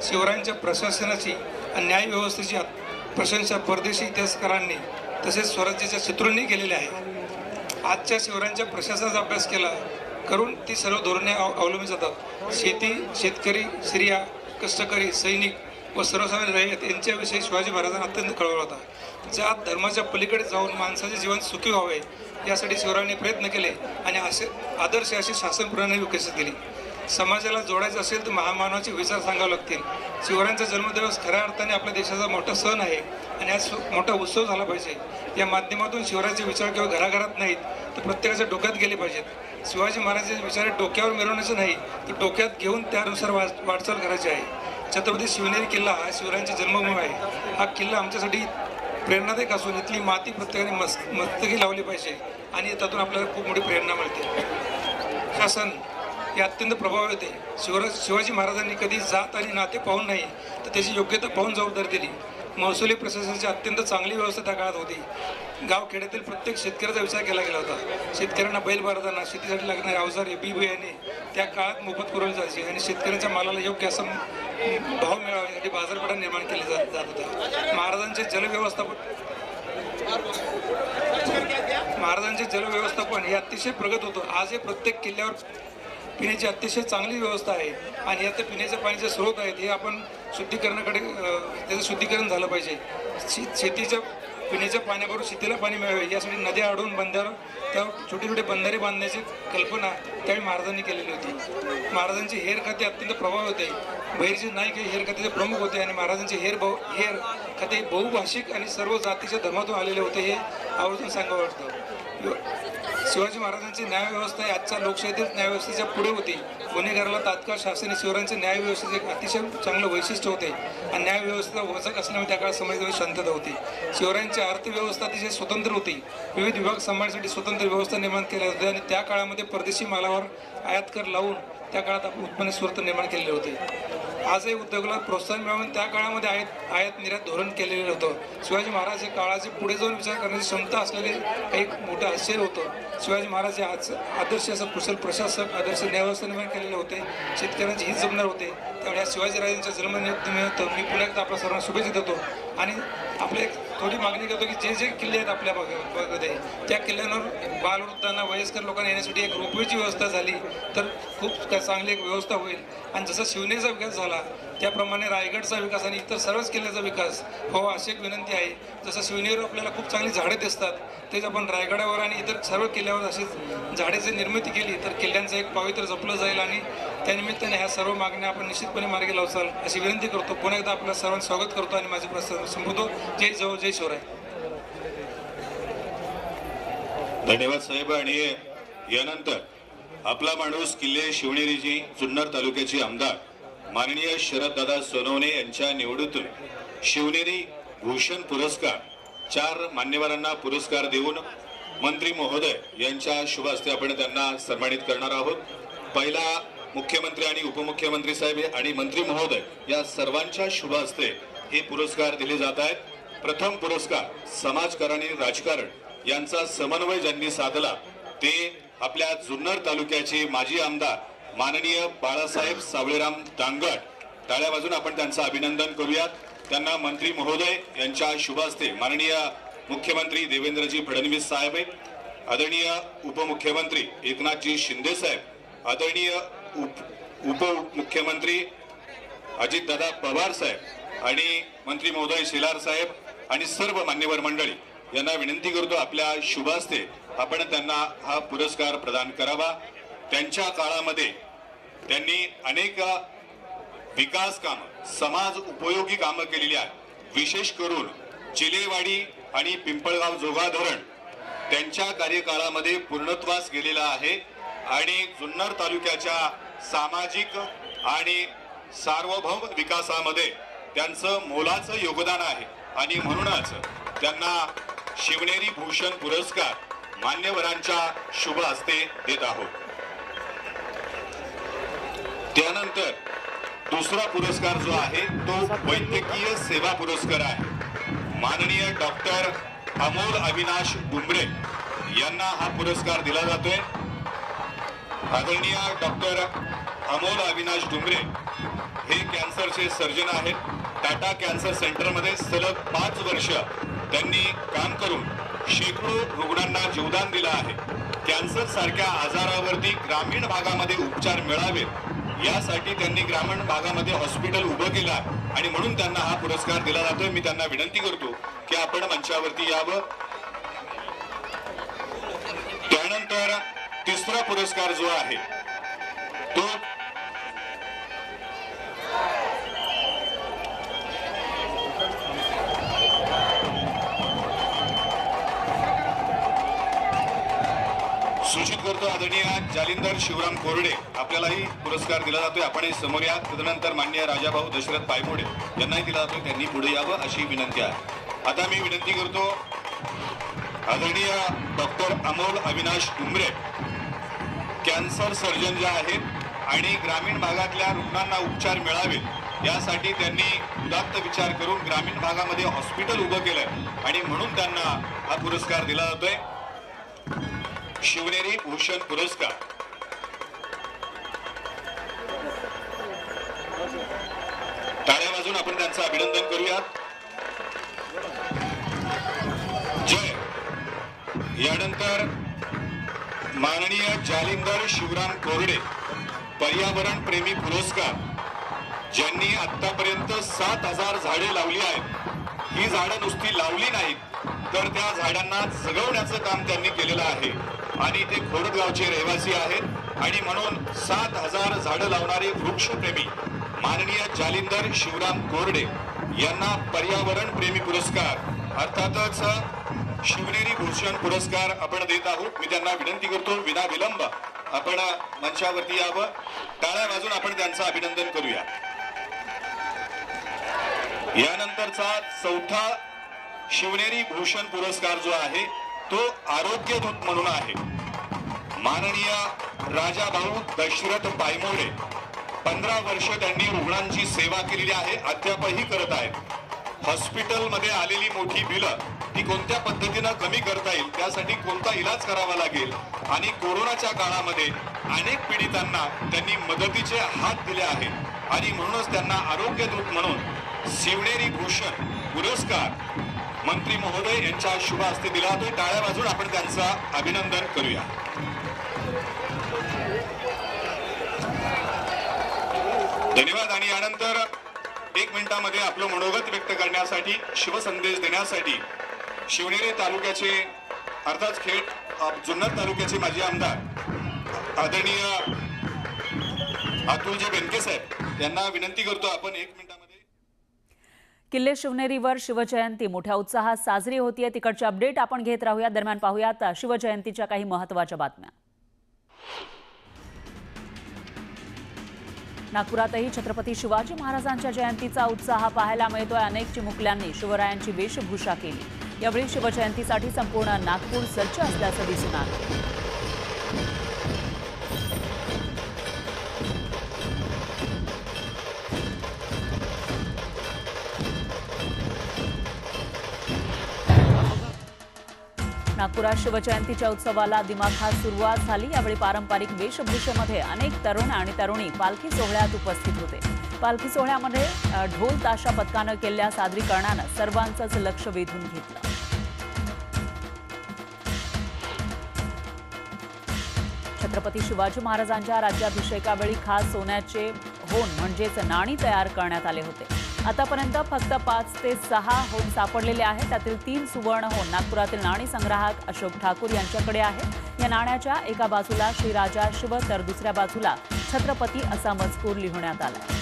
शिवरायांच्या प्रशासनाची आणि न्यायव्यवस्थेची प्रशंसा परदेशी इतिहासकारांनी तसेच स्वराज्याच्या शत्रूंनी केलेली आहे. आजच्या शिवरायांच्या प्रशासनाचा अभ्यास केला करून ती सर्व धोरणे अवलंबली जातात. शेती, शेतकरी, स्त्रिया, कष्टकरी, सैनिक व सर्वसामान्य रहित यांच्याविषयी शिवाजी महाराजांना अत्यंत कळवळ होता. जात धर्माच्या पलीकडे जाऊन माणसाचे जीवन सुखी व्हावे यासाठी शिवरायांनी प्रयत्न केले आणि असे आदर्श अशी शासन प्रणाली विकसित केली. समाजाला जोडायचं असेल तर महामानवाचे विचार सांगावे लागतील. शिवरायांचा जन्मदिवस खऱ्या अर्थाने आपल्या देशाचा मोठा सण आहे आणि हा मोठा उत्सव झाला पाहिजे. या माध्यमातून शिवरायांचे विचार केवळ घराघरात नाहीत तर प्रत्येकाच्या डोक्यात गेले पाहिजेत. शिवाजी महाराजांचे विचार डोक्यावर मिरवण्याचे नाही तर डोक्यात घेऊन त्यानुसार वाटचाल करायची आहे. छत्रपती शिवनेरी किल्ला हा शिवरायांची जन्मभूमी आहे. हा किल्ला आमच्यासाठी प्रेरणादायक असून इथली माती प्रत्येकाने मस्तकी लावली पाहिजे आणि त्यातून आपल्याला खूप मोठी प्रेरणा मिळते. शासन हे अत्यंत प्रभावी होते. शिवाजी महाराजांनी कधी जात आणि नाते पाहून नाही तर त्याची योग्यता पाहून जबाबदारी दिली. महसुली प्रशासनाची अत्यंत चांगली व्यवस्था त्या काळात होती. गाव खेड्यातील प्रत्येक शेतकऱ्याचा विचार केला गेला होता. शेतकऱ्यांना बैल बारदाना, शेतीसाठी लागणारे अवजारे, बी बियाणे त्या काळात मोफत पुरवली जायची आणि शेतकऱ्यांच्या मालाला योग्य असा भाव मिळावा यासाठी बाजारपेठा निर्माण केली जात होत्या. महाराजांचे जलव्यवस्थापन हे अतिशय प्रगत होतं. आज हे प्रत्येक किल्ल्यावर पिण्याची अतिशय चांगली व्यवस्था आहे आणि यात पिण्याच्या पाण्याचे स्रोत आहेत. हे आपण शुद्धीकरणाकडे त्याचं शुद्धीकरण झालं पाहिजे. शेतीच्या पिण्याच्या पाण्याबरोबर शेतीला पाणी मिळावे यासाठी नद्या अडवून बंधार त्या छोटे छोटे बंधारे बांधण्याची कल्पना त्यावेळी महाराजांनी केलेली होती. महाराजांचे हेर खाते अत्यंत प्रभावी होते. बहिर्जी नाईक हे हेर खात्याचे प्रमुख होते आणि महाराजांचे हेर खाते बहुभाषिक आणि सर्व जातीच्या धर्मातून आलेले होते हे आवर्जून सांगावं वाटतं. शिवाजी महाराजांची न्यायव्यवस्था ही आजच्या लोकशाहीतील न्यायव्यवस्थेच्या पुढे होती. गुन्हेगाराला तात्काळ शासन शिवरायांचे न्यायव्यवस्थेचे एक अतिशय चांगलं वैशिष्ट्य होते आणि न्यायव्यवस्था वचक असल्यामुळे त्या काळात समाजामध्ये शांतता होती. शिवरायांची अर्थव्यवस्था अतिशय स्वतंत्र होती. विविध विभाग सांभाळण्यासाठी स्वतंत्र व्यवस्था निर्माण केल्या होत्या आणि त्या काळामध्ये परदेशी मालावर आयात कर लावून त्या काळात आपण उत्पन्न स्रोत निर्माण केलेले होते. आजही उद्योगाला प्रोत्साहन मिळवून त्या काळामध्ये आयात निर्यात धोरण केलेलं होतं. शिवाजी महाराज हे काळाचे पुढे जाऊन विचार करण्याची क्षमता असलेले एक मोठं आश्चर्य होतं. शिवाजी महाराज हे आदर्श असं कुशल प्रशासक, आदर्श न्यायव्यवस्था निर्माण केलेले होते. शेतकऱ्यांचे हित जमणार होते. त्यामुळे या शिवाजीराजांच्या जन्मनिमित्त मी पुन्हा एकदा आपल्या सर्वांना शुभेच्छा देतो आणि आपले एक थोडी मागणी करतो की जे जे किल्ले आहेत आपल्या भागामध्ये त्या किल्ल्यांवर बालवृद्धांना, वयस्कर लोकांना येण्यासाठी एक रोपवेची व्यवस्था झाली तर खूप चांगली एक व्यवस्था होईल. आणि जसा शिवनेरीचा विकास झाला त्याप्रमाणे रायगडचा विकास आणि इतर सर्वच किल्ल्याचा विकास व्हावा अशी एक विनंती आहे. जसं शिवनेरीवर आपल्याला खूप चांगली झाडे दिसतात तेच आपण रायगडावर आणि इतर सर्व किल्ल्यावर अशीच झाडेची निर्मिती केली तर किल्ल्यांचं एक पावित्र्य जपलं जाईल आणि त्यानिमित्ताने ह्या सर्व मागण्या आपण निश्चितपणे मार्गी लावसाल अशी विनंती करतो. पुन्हा एकदा आपलं सर्वांचं स्वागत करतो आणि माझे प्रस्ताव संपवतो. जय जय जय शिवराय. धन्यवाद साहेब. आणि यानंतर आपला माणूस किल्ले शिवनेरीची जुन्नर तालुक्याचे आमदार माननीय शरददादा सोनवणे यांच्या निवडीतून शिवनेरी भूषण पुरस्कार 4 मान्यवरांना पुरस्कार देऊन मंत्री महोदय यांच्या शुभ हस्ते आपण त्यांना सन्मानित करणार आहोत. पहिला मुख्यमंत्री आणि उपमुख्यमंत्री साहेब आणि मंत्री महोदय या सर्वांच्या शुभ हस्ते हे पुरस्कार दिले जात आहेत. प्रथम पुरस्कार समाजकारण आणि राजकारण यांचा समन्वय ज्यांनी साधला ते आपल्या जुन्नर तालुक्याचे माजी आमदार माननीय बाळासाहेब सावळेराम दांगट. टाळ्या वाजून आपण त्यांचं अभिनंदन करूयात. त्यांना मंत्री महोदय यांच्या शुभ हस्ते माननीय मुख्यमंत्री देवेंद्रजी फडणवीस साहेब, आदरणीय उपमुख्यमंत्री एकनाथजी शिंदे साहेब, आदरणीय उपमुख्यमंत्री अजितदादा पवार साहेब आणि मंत्री महोदय शेलार साहेब आणि सर्व मान्यवर मंडळी यांना विनंती करतो आपल्या शुभ हस्ते आपण त्यांना हा पुरस्कार प्रदान करावा. त्यांच्या काळामध्ये त्यांनी अनेक विकास कामं, समाज उपयोगी कामं केलेली आहेत. विशेष करून चिलेवाडी आणि पिंपळगाव जोगा धरण त्यांच्या कार्यकाळामध्ये पूर्णत्वास गेलेला आहे आणि जुन्नर तालुक्याच्या सामाजिक आणि सार्वभौम विकासामध्ये त्यांचं मोलाचं योगदान आहे आणि म्हणूनच त्यांना शिवनेरी भूषण पुरस्कार मान्यवरांच्या शुभ हस्ते देत आहोत. त्यानंतर दुसरा पुरस्कार जो आहे तो वैद्यकीय सेवा पुरस्कार आहे. माननीय डॉक्टर अमोल अविनाश डुंबरे यांना हा पुरस्कार दिला जातोय. आदरणीय डॉक्टर अमोल अविनाश डुंबरे हे कॅन्सरचे सर्जन आहेत. टाटा कॅन्सर सेंटरमध्ये सलग 5 वर्ष त्यांनी काम करून शेकडो रुग्णांना जीवदान दिलं आहे. कॅन्सर सारख्या आजारावरती ग्रामीण भागामध्ये उपचार मिळावेत यासाठी त्यांनी ग्रामीण भागामध्ये हॉस्पिटल उभं केलं आणि म्हणून त्यांना हा पुरस्कार दिला जातोय. मी त्यांना विनंती करतो की आपण मंचावरती यावं. त्यानंतर तिसरा पुरस्कार जो आहे तो सूचित करतो आदरणीय जालिंदर शिवराम कोरडे आपल्यालाही पुरस्कार दिला जातोय. आपण समोर या. तदनंतर माननीय राजाभाऊ दशरथ पायमोडे यांनाही दिला जातोय. त्यांनी पुढे यावं अशी विनंती आहे. आता मी विनंती करतो आदरणीय डॉक्टर अमोल अविनाश उमरे कॅन्सर सर्जन जे आहेत आणि ग्रामीण भागातल्या रुग्णांना उपचार मिळावेत यासाठी त्यांनी उदात्त विचार करून ग्रामीण भागामध्ये हॉस्पिटल उभं केलंय आणि म्हणून त्यांना हा पुरस्कार दिला जातोय. शिवनेरी भूषण पुरस्कार टाळ्या वाजून आपण त्यांचं अभिनंदन करूयात. जय. यानंतर माननीय जालिंदर शिवराम कोरडे पर्यावरण प्रेमी पुरस्कार ज्यांनी आतापर्यंत 7,000 झाडे लावली आहेत. ही झाडं नुसती लावली नाहीत तर त्या झाडांना जगवण्याचं काम त्यांनी केलेलं आहे आणि ते खोडदगावचे रहिवासी आहेत आणि म्हणून 7,000 झाडं लावणारे वृक्षप्रेमी माननीय जालिंदर शिवराम कोरडे यांना पर्यावरण प्रेमी पुरस्कार अर्थातच शिवनेरी भूषण पुरस्कार आपण देत आहोत. मी त्यांना विनंती करतो विना विलंब आपण मंचावरती यावं. टाळ्या वाजून आपण त्यांचं अभिनंदन करूया. यानंतरचा चौथा शिवनेरी भूषण पुरस्कार जो आहे तो आरोग्य दूत म्हणून आहे. माननीय राजाभाऊ दशरथ पायमोडे 15 वर्ष त्यांनी रुग्णांची सेवा केलेली आहे. अद्यापही करत आहेत. हॉस्पिटलमध्ये आलेली मोठी बिलं ती कोणत्या पद्धतीनं कमी करता येईल त्यासाठी कोणता इलाज करावा लागेल आणि कोरोनाच्या काळामध्ये अनेक पीडितांना त्यांनी मदतीचे हात दिले आहेत आणि म्हणूनच त्यांना आरोग्य दूत म्हणून शिवनेरी भूषण पुरस्कार मंत्री महोदय यांच्या शुभ हस्ते दिला जातोय. टाळ्या वाजून आपण त्यांचं अभिनंदन करूया. धन्यवाद. आणि यानंतर 1 मिनिटामध्ये आपलं मनोगत व्यक्त करण्यासाठी शिवसंदेश देण्यासाठी शिवनेरी तालुक्याचे अर्थात खेड जुन्नर तालुक्याचे माजी आमदार आदरणीय अतुलजी बेनके साहेब यांना विनंती करतो आपण 1 मिनिटामध्ये. किल्ले शिवनेरीवर शिवजयंती मोठ्या उत्साहात साजरी होतीये. तिकडचे अपडेट आपण घेत राहूया. दरम्यान पाहूयात शिवजयंतीच्या काही महत्त्वाच्या बातम्या. नागपुरातही छत्रपती शिवाजी महाराजांच्या जयंतीचा उत्साह पाहायला मिळतोय. अनेक चिमुकल्यांनी शिवरायांची वेशभूषा केली. यावेळी शिवजयंतीसाठी संपूर्ण नागपूर सज्ज असल्याचं दिसून आलं. नागपुरात शिवजयंतीच्या उत्सवाला दिमाखात सुरुवात झाली. यावेळी पारंपरिक वेशभूषेमध्ये अनेक तरुण आणि तरुणी पालखी सोहळ्यात उपस्थित होते. पालखी सोहळ्यामध्ये ढोल ताशा पथकानं केलेल्या सादरीकरणानं सर्वांचंच लक्ष वेधून घेतलं. छत्रपती शिवाजी महाराजांच्या राज्याभिषेकावेळी खास सोन्याचे होन म्हणजेच नाणी तयार करण्यात आले होते. आतापर्यंत फक्त 5 ते 6 होन सापडलेले आहेत. त्यातील 3 सुवर्ण होन नागपुरातील नाणी संग्राहक अशोक ठाकूर यांच्याकडे आहेत. या नाण्याच्या एका बाजूला श्रीराजा शिव तर दुसऱ्या बाजूला छत्रपती असा मजकूर लिहिण्यात आलाय.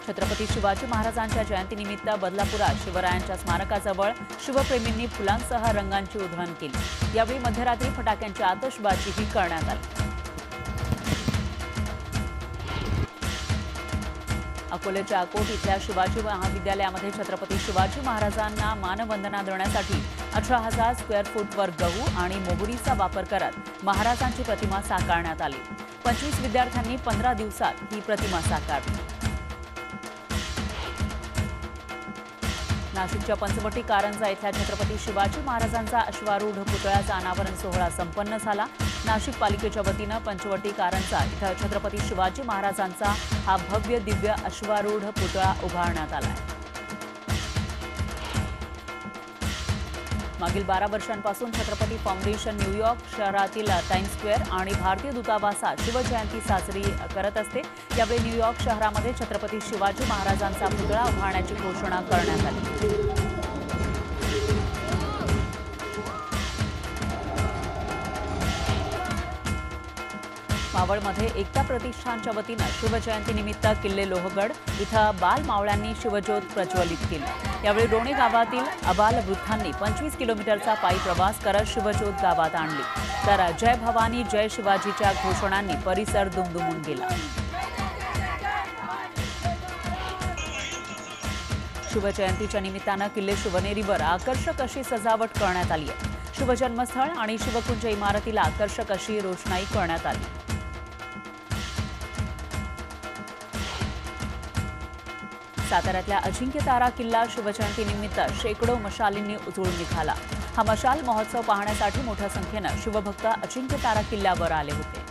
छत्रपती शिवाजी महाराजांच्या जयंतीनिमित्त बदलापुरात शिवरायांच्या स्मारकाजवळ शिवप्रेमींनी फुलांसह रंगांची उधळण केली. यावेळी मध्यरात्री फटाक्यांची आतषबाजीही करण्यात आली. अकोल्याच्या अकोट इथल्या शिवाजी महाविद्यालयामध्ये छत्रपती शिवाजी महाराजांना मानवंदना देण्यासाठी 18,000 स्क्वेअर फूटवर गहू आणि मोहरीचा वापर करत महाराजांची प्रतिमा साकारण्यात आली. 25 विद्यार्थ्यांनी 15 दिवसात ही प्रतिमा साकारली. नाशिकच्या पंचवटी कारंजा इथल्या छत्रपती शिवाजी महाराजांचा अश्वारूढ पुतळ्याचा अनावरण सोहळा संपन्न झाला. नाशिक पालिकेच्या वतीनं पंचवटी कारंजा इथं छत्रपती शिवाजी महाराजांचा हा भव्य दिव्य अश्वारूढ पुतळा उभारण्यात आला आहे. मागील 12 वर्षांपासून छत्रपती फाउंडेशन न्यूयॉर्क शहरातील टाइम्स स्क्वेअर आणि भारतीय दूतावासात शिवजयंती साजरी करत असते। यावेळी न्यूयॉर्क शहरामध्ये छत्रपती शिवाजी महाराजांचा पुतळा उभारण्याची घोषणा करण्यात आली। मावळमध्ये एकता प्रतिष्ठानच्या वतीनं शिवजयंतीनिमित्त किल्ले लोहगड इथं बाल मावळ्यांनी शिवज्योत प्रज्वलित केली। यावेळी डोणे गावातील अबाल वृद्धांनी 25 किलोमीटरचा पायी प्रवास करत शिवज्योत गावात आणली, तर जय भवानी जय शिवाजीच्या घोषणांनी परिसर दुमदुमून गेला। शिवजयंतीच्या निमित्तानं किल्ले शिवनेरीवर आकर्षक अशी सजावट करण्यात आली आहे। शिवजन्मस्थळ आणि शिवकुंज इमारतीला आकर्षक अशी रोषणाई करण्यात आली। साताऱ्यातल्या अजिंक्यतारा किल्ला शिवजयंतीनिमित्त शेकडो मशालींनी उजळून निघाला। हा मशाल महोत्सव पाहण्यासाठी मोठ्या संख्येनं शिवभक्त अजिंक्यतारा किल्ल्यावर आले होते।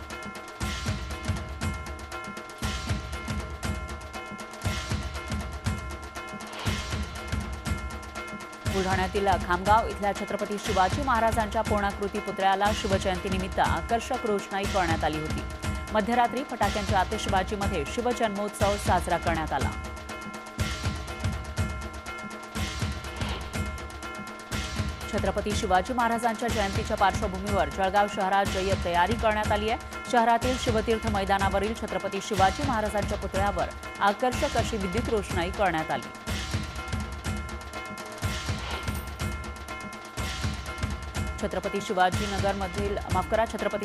बुलढाण्यातील खामगाव इथल्या छत्रपती शिवाजी महाराजांच्या पूर्णाकृती पुतळ्याला शिवजयंतीनिमित्त आकर्षक रोषणाई करण्यात आली होती। मध्यरात्री फटाक्यांच्या आतिषबाजीमध्ये शिवजन्मोत्सव साजरा करण्यात आला। छत्रपती शिवाजी महाराजांच्या जयंतीच्या पार्श्वभूमीवर जळगाव शहरात जय्यत तयारी करण्यात आली आहे। शहरातील शिवतीर्थ मैदानावरील छत्रपती शिवाजी महाराजांच्या पुतळ्यावर आकर्षक अशी विद्युत रोषणाई करण्यात आली। छत्रपती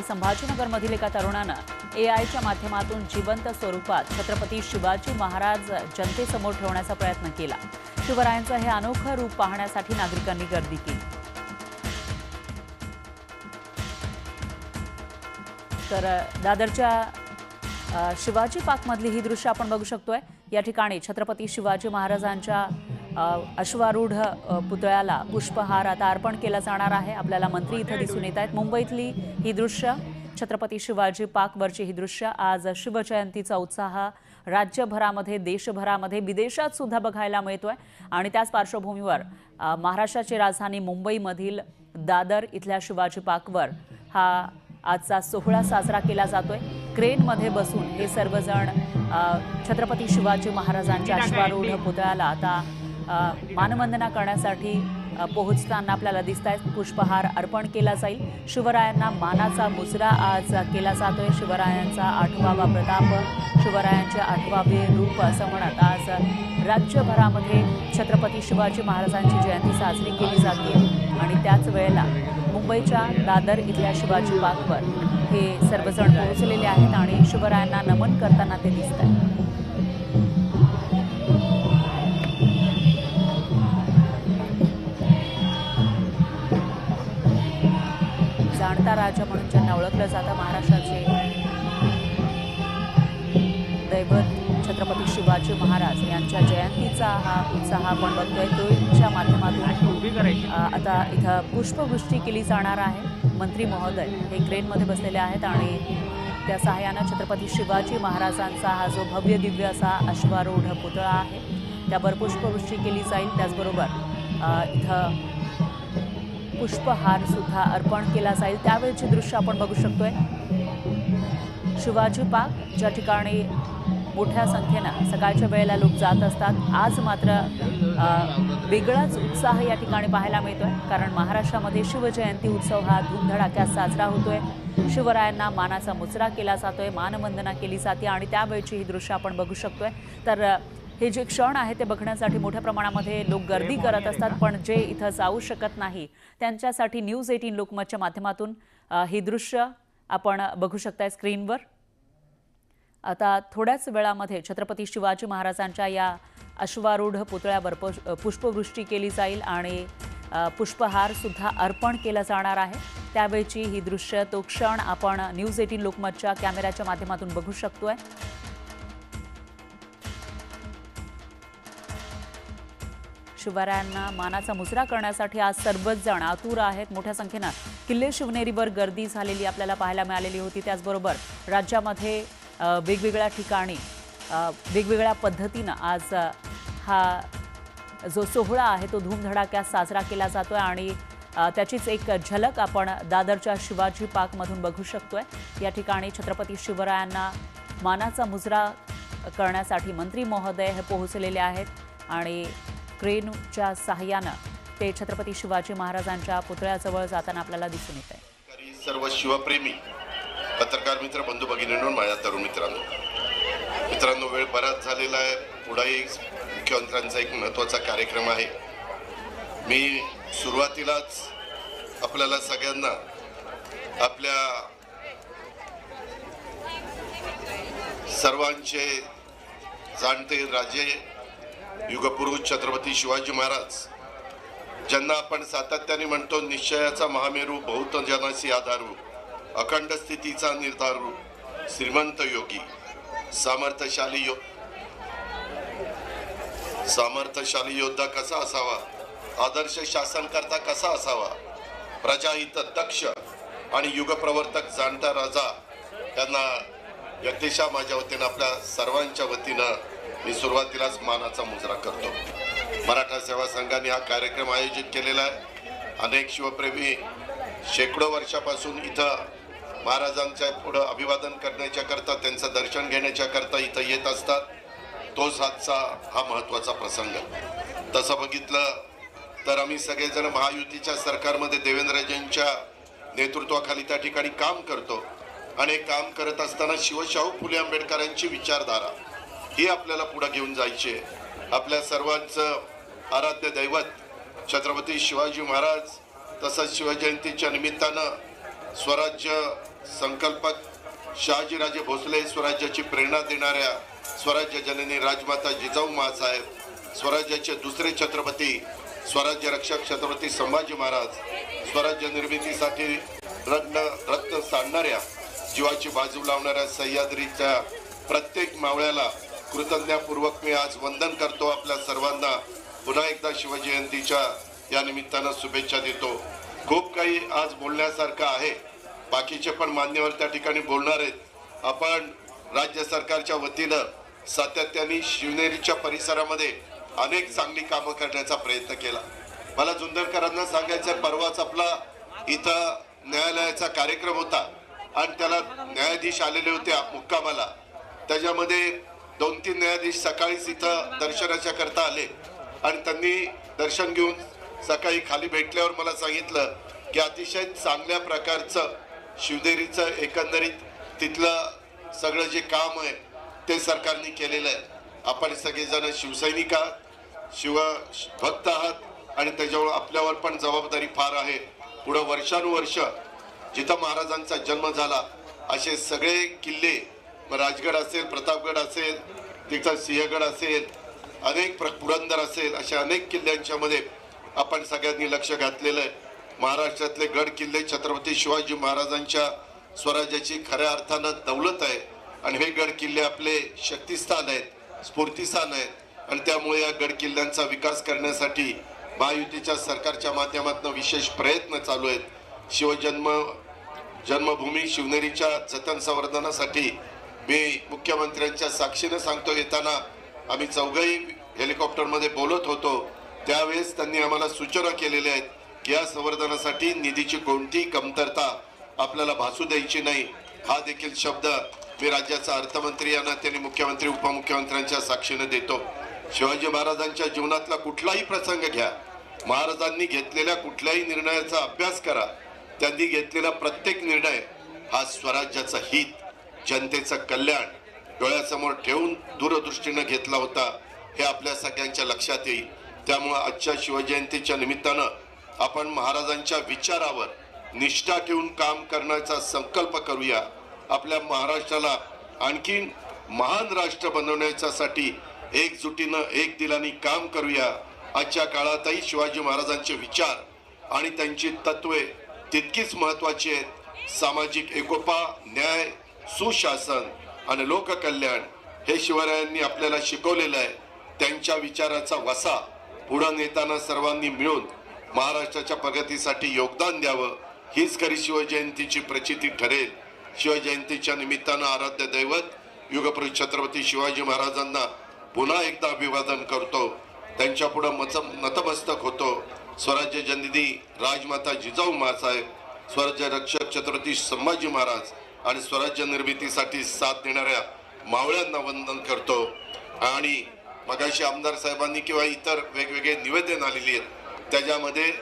संभाजीनगरमधील एका तरुणानं एआयच्या माध्यमातून जिवंत स्वरूपात छत्रपती शिवाजी महाराज जनतेसमोर ठेवण्याचा प्रयत्न केला। शिवरायांचं हे अनोखं रूप पाहण्यासाठी नागरिकांनी गर्दी केली। तर दादरच्या शिवाजी पार्कमधली ही दृश्य आपण बघू शकतोय। या ठिकाणी छत्रपती शिवाजी महाराजांच्या अश्वारूढ पुतळ्याला पुष्पहार आता अर्पण केला जाणार आहे। आपल्याला मंत्री इथं दिसून येत आहेत। मुंबईतली ही दृश्य, छत्रपती शिवाजी पार्कवरची ही दृश्य, आज शिवजयंतीचा उत्साह राज्यभरामध्ये, देशभरामध्ये, विदेशात सुद्धा बघायला मिळतोय। आणि त्याच पार्श्वभूमीवर महाराष्ट्राची राजधानी मुंबईमधील दादर इथल्या शिवाजी पार्कवर हा आजचा सोहळा साजरा केला जातोय। क्रेनमध्ये बसून हे सर्वजण छत्रपती शिवाजी महाराजांच्या अश्वारूढ पुतळ्याला आता मानवंदना करण्यासाठी पोहोचताना आपल्याला दिसत आहेत। पुष्पहार अर्पण केला जाईल। शिवरायांना मानाचा मुजरा आज केला जातोय। शिवरायांचा 8वा प्रताप, शिवरायांचे 8वे रूप असं म्हणत आज राज्यभरामध्ये छत्रपती शिवाजी महाराजांची जयंती साजरी केली जाते। आणि त्याच वेळेला मुंबईच्या दादर इथल्या शिवाजी पार्कवर हे सर्वजण पोहोचलेले आहेत आणि शिवरायांना नमन करताना ते दिसत आहेत। जाणता राजा म्हणून ज्यांना ओळखलं जातं, महाराष्ट्राचे दैवत छत्रपती शिवाजी महाराज यांच्या जयंतीचा हा उत्साह आपण बघतोय। ट्विटच्या माध्यमातून आता इथं पुष्पवृष्टी केली जाणार आहे। मंत्री महोदय हे क्रेनमध्ये बसलेले आहेत आणि त्या सहाय्यानं छत्रपती शिवाजी महाराजांचा हा जो भव्य दिव्य असा अश्वारूढ पुतळा आहे त्यावर पुष्पवृष्टी केली जाईल। त्याचबरोबर इथं पुष्पहार सुद्धा अर्पण केला जाईल। त्यावेळेची दृश्य आपण बघू शकतोय। शिवाजी पार्क ज्या ठिकाणी मोठ्या संख्येनं सकाळच्या वेळेला लोक जात असतात, आज मात्र वेगळाच उत्साह या ठिकाणी पाहायला मिळतोय। कारण महाराष्ट्रामध्ये शिवजयंती उत्सव हा धूमधडाक्यात साजरा होतोय। शिवरायांना मानाचा मुजरा केला जातोय, मानवंदना केली जाते आणि त्यावेळची ही दृश्य आपण बघू शकतोय। तर हे जे क्षण आहे ते बघण्यासाठी मोठ्या प्रमाणामध्ये लोक गर्दी करत असतात, पण जे इथं जाऊ शकत नाही त्यांच्यासाठी न्यूज 18 लोकमतच्या माध्यमातून ही दृश्य आपण बघू शकताय स्क्रीनवर। आता थोड्याच वेळामध्ये छत्रपती शिवाजी महाराजांच्या या अश्वारूढ पुतळ्यावर पुष्पवृष्टी केली जाईल आणि पुष्पहार सुद्धा अर्पण केला जाणार आहे। त्यावेळची ही दृश्य, तो क्षण आपण न्यूज 18 लोकमतच्या कॅमेऱ्याच्या माध्यमातून बघू शकतोय। शिवरायांना मानाचा मुजरा करण्यासाठी आज सर्वच जण आतुर आहेत। मोठ्या संख्येनं किल्ले शिवनेरीवर गर्दी झालेली आपल्याला पाहायला मिळालेली होती। त्याचबरोबर राज्यामध्ये वेगवेगळ्या ठिकाणी वेगवेगळ्या पद्धतीनं आज हा जो सोहळा आहे तो धूमधडाक्यात साजरा केला जातोय आणि त्याचीच एक झलक आपण दादरच्या शिवाजी पार्कमधून बघू शकतोय। या ठिकाणी छत्रपती शिवरायांना मानाचा मुजरा करण्यासाठी मंत्री महोदय हे पोहोचलेले आहेत आणि क्रेनच्या सहाय्यानं ते छत्रपती शिवाजी महाराजांच्या पुतळ्याजवळ जाताना आपल्याला दिसून येत आहे। सर्व शिवप्रेमी पत्रकार मित्र बंधू भगिनींनो, माझ्या तरुण मित्रांनो, वेळ बराच झालेला आहे। पुढे मुख्यमंत्र्यांचा एक महत्त्वाचा कार्यक्रम आहे। मी सुरुवातीलाच आपल्याला सगळ्यांना आपल्या सर्वांचे जाणते राजे युगपुरुष छत्रपती शिवाजी महाराज, ज्यांना आपण सातत्याने म्हणतो निश्चयाचा महामेरू, बहुजनासी आधारू, अखंड स्थितीचा निर्धारू, श्रीमंत योगी, सामर्थ्यशाली योद्धा कसा असावा, आदर्श शासनकर्ता कसा असावा, प्रजाहित दक्ष आणि युगप्रवर्तक जाणता राजा यांना व्यक्तिशः माझ्या वतीनं आपल्या सर्वांच्या वतीनं मी सुरुवातीलाच मानाचा मुजरा करतो। मराठा सेवा संघाने हा कार्यक्रम आयोजित केलेला आहे। अनेक शिवप्रेमी शेकडो वर्षापासून इथं महाराजांच्या पुढं अभिवादन करण्याच्या करता, त्यांचं दर्शन घेण्याच्या करता इथं येत असतात। तोच आजचा हा महत्त्वाचा प्रसंग। तसं बघितलं तर आम्ही सगळेजण महायुतीच्या सरकारमध्ये देवेंद्रजींच्या नेतृत्वाखाली त्या ठिकाणी काम करतो आणि काम करत असताना शिवशाहू फुले आंबेडकरांची विचारधारा ही आपल्याला पुढे घेऊन जायची आहे। आपल्या सर्वांचं आराध्य दैवत छत्रपती शिवाजी महाराज, तसंच शिवजयंतीच्या निमित्तानं स्वराज्य संकल्पक शहाजीराजे भोसले, स्वराज्याची प्रेरणा देणाऱ्या स्वराज्य जननी राजमाता जिजाऊ माँसाहेब, स्वराज्याचे दुसरे छत्रपती, स्वराज्य रक्षक छत्रपती संभाजी महाराज, स्वराज्य निर्मितीसाठी रक्त सांडणाऱ्या, जीवाची बाजू लावणाऱ्या सह्याद्रीच्या प्रत्येक मावळ्याला कृतज्ञतापूर्वक मी आज वंदन करतो। आपल्या सर्वांना पुन्हा एकदा शिवजयंतीच्या या निमित्तानं शुभेच्छा देतो। खूप काही आज बोलण्यासारखं आहे, बाकीचे पण मान्यवर त्या ठिकाणी बोलणार आहेत। आपण राज्य सरकारच्या वतीनं सातत्याने शिवनेरीच्या परिसरामध्ये अनेक चांगली कामं करण्याचा प्रयत्न केला। मला जुन्नरकरांना सांगायचं, परवाच आपला इथं न्यायालयाचा कार्यक्रम होता आणि त्याला न्यायाधीश आलेले होते मुक्कामाला। त्याच्यामध्ये 2-3 न्यायाधीश सकाळीच इथं दर्शनाच्या करता आले आणि त्यांनी दर्शन घेऊन सकाळी खाली भेटल्यावर मला सांगितलं की अतिशय चांगल्या प्रकारचं शिवनेरीचं एकंदरीत तिथलं सगळं जे काम आहे ते सरकारने केलेलं आहे। आपण सगळेजण शिवसैनिक आहात, शिवभक्त आहात आणि त्याच्यावर आपल्यावर पण जबाबदारी फार आहे। पुढं वर्षानुवर्ष जिथं महाराजांचा जन्म झाला असे सगळे किल्ले, राजगड असेल, प्रतापगड असेल, तिथं सिंहगड असेल, अनेक पुरंदर असेल, अशा अनेक किल्ल्यांच्या मध्ये आपण सगळ्यांनी लक्ष घातलेलं आहे। महाराष्ट्रातले गड किल्ले छत्रपती शिवाजी महाराजांच्या स्वराज्याची खऱ्या अर्थानं दौलत आहे आणि हे गड किल्ले आपले शक्तिस्थान आहेत, स्फूर्तिस्थान आहेत आणि त्यामुळे या गड किल्ल्यांचा विकास करण्यासाठी महायुतीच्या सरकारच्या माध्यमातून विशेष प्रयत्न चालू आहेत। जन्मभूमी शिवनेरीच्या जतन संवर्धनासाठी मी मुख्यमंत्र्यांच्या साक्षीने सांगतो, येताना आम्ही चौघही हेलिकॉप्टरमध्ये बोलत होतो त्यावेळेस त्यांनी आम्हाला सूचना केलेल्या आहेत की या संवर्धनासाठी निधीची कोणतीही कमतरता आपल्याला भासू द्यायची नाही। हा देखील शब्द मी राज्याचा अर्थमंत्री यांना त्यांनी मुख्यमंत्री उपमुख्यमंत्र्यांच्या साक्षीने देतो। शिवाजी महाराजांच्या जीवनातला कुठलाही प्रसंग घ्या, महाराजांनी घेतलेल्या कुठल्याही निर्णयाचा अभ्यास करा, त्यांनी घेतलेला प्रत्येक निर्णय हा स्वराज्याचं हित, जनतेचं कल्याण डोळ्यासमोर ठेवून दूरदृष्टीने घेतला होता, हे आपल्या सगळ्यांच्या लक्षात येईल। त्यामुळे आजच्या शिवजयंतीच्या निमित्तानं आपण महाराजांच्या विचारावर निष्ठा ठेवून काम करण्याचा संकल्प करूया। आपल्या महाराष्ट्राला आणखीन महान राष्ट्र बनवण्यासाठी एकजुटीनं एक दिलाने काम करूया। आजच्या काळातही शिवाजी महाराजांचे विचार आणि त्यांची तत्वे तितकीच महत्त्वाची आहेत। सामाजिक एकोपा, न्याय, सुशासन आणि लोककल्याण हे शिवरायांनी आपल्याला शिकवलेलं आहे। त्यांच्या विचाराचा वसा पुढे नेताना सर्वांनी मिळून महाराष्ट्राच्या प्रगतीसाठी योगदान द्यावं, हीच खरी शिवजयंतीची प्रचिती ठरेल। शिवजयंतीच्या निमित्तानं आराध्य दैवत युगपुरुष छत्रपती शिवाजी महाराजांना पुन्हा एकदा अभिवादन करतो, त्यांच्या पुढे नतमस्तक होतो स्वराज्य जननी राजमाता जिजाऊ माँसाहेब, स्वराज्य रक्षक छत्रपती संभाजी महाराज आणि स्वराज्य निर्मितीसाठी साथ देणाऱ्या मावळ्यांना वंदन करतो. आणि मगाशी आमदार साहेबांनी किंवा इतर वेगवेगळे निवेदन आलेली आहेत, त्याच्यामध्ये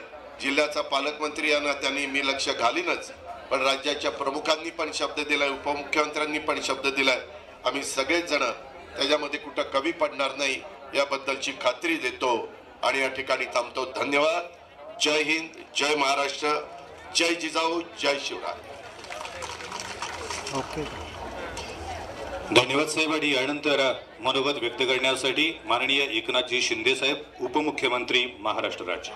जिल्ह्याचा पालकमंत्री यांना त्यांनी मी लक्ष घालीनच, पण राज्याच्या प्रमुखांनी पण शब्द दिलाय, उपमुख्यमंत्र्यांनी पण शब्द दिलाय. आम्ही सगळेच जण त्याच्यामध्ये कुठं कमी पडणार नाही याबद्दलची खात्री देतो आणि या ठिकाणी थांबतो. धन्यवाद. जय हिंद, जय महाराष्ट्र, जय जिजाऊ, जय शिवराय. धन्यवाद साहेब. आणि यानंतर मनोगत व्यक्त करण्यासाठी माननीय एकनाथजी शिंदे साहेब, उपमुख्यमंत्री महाराष्ट्र राज्य.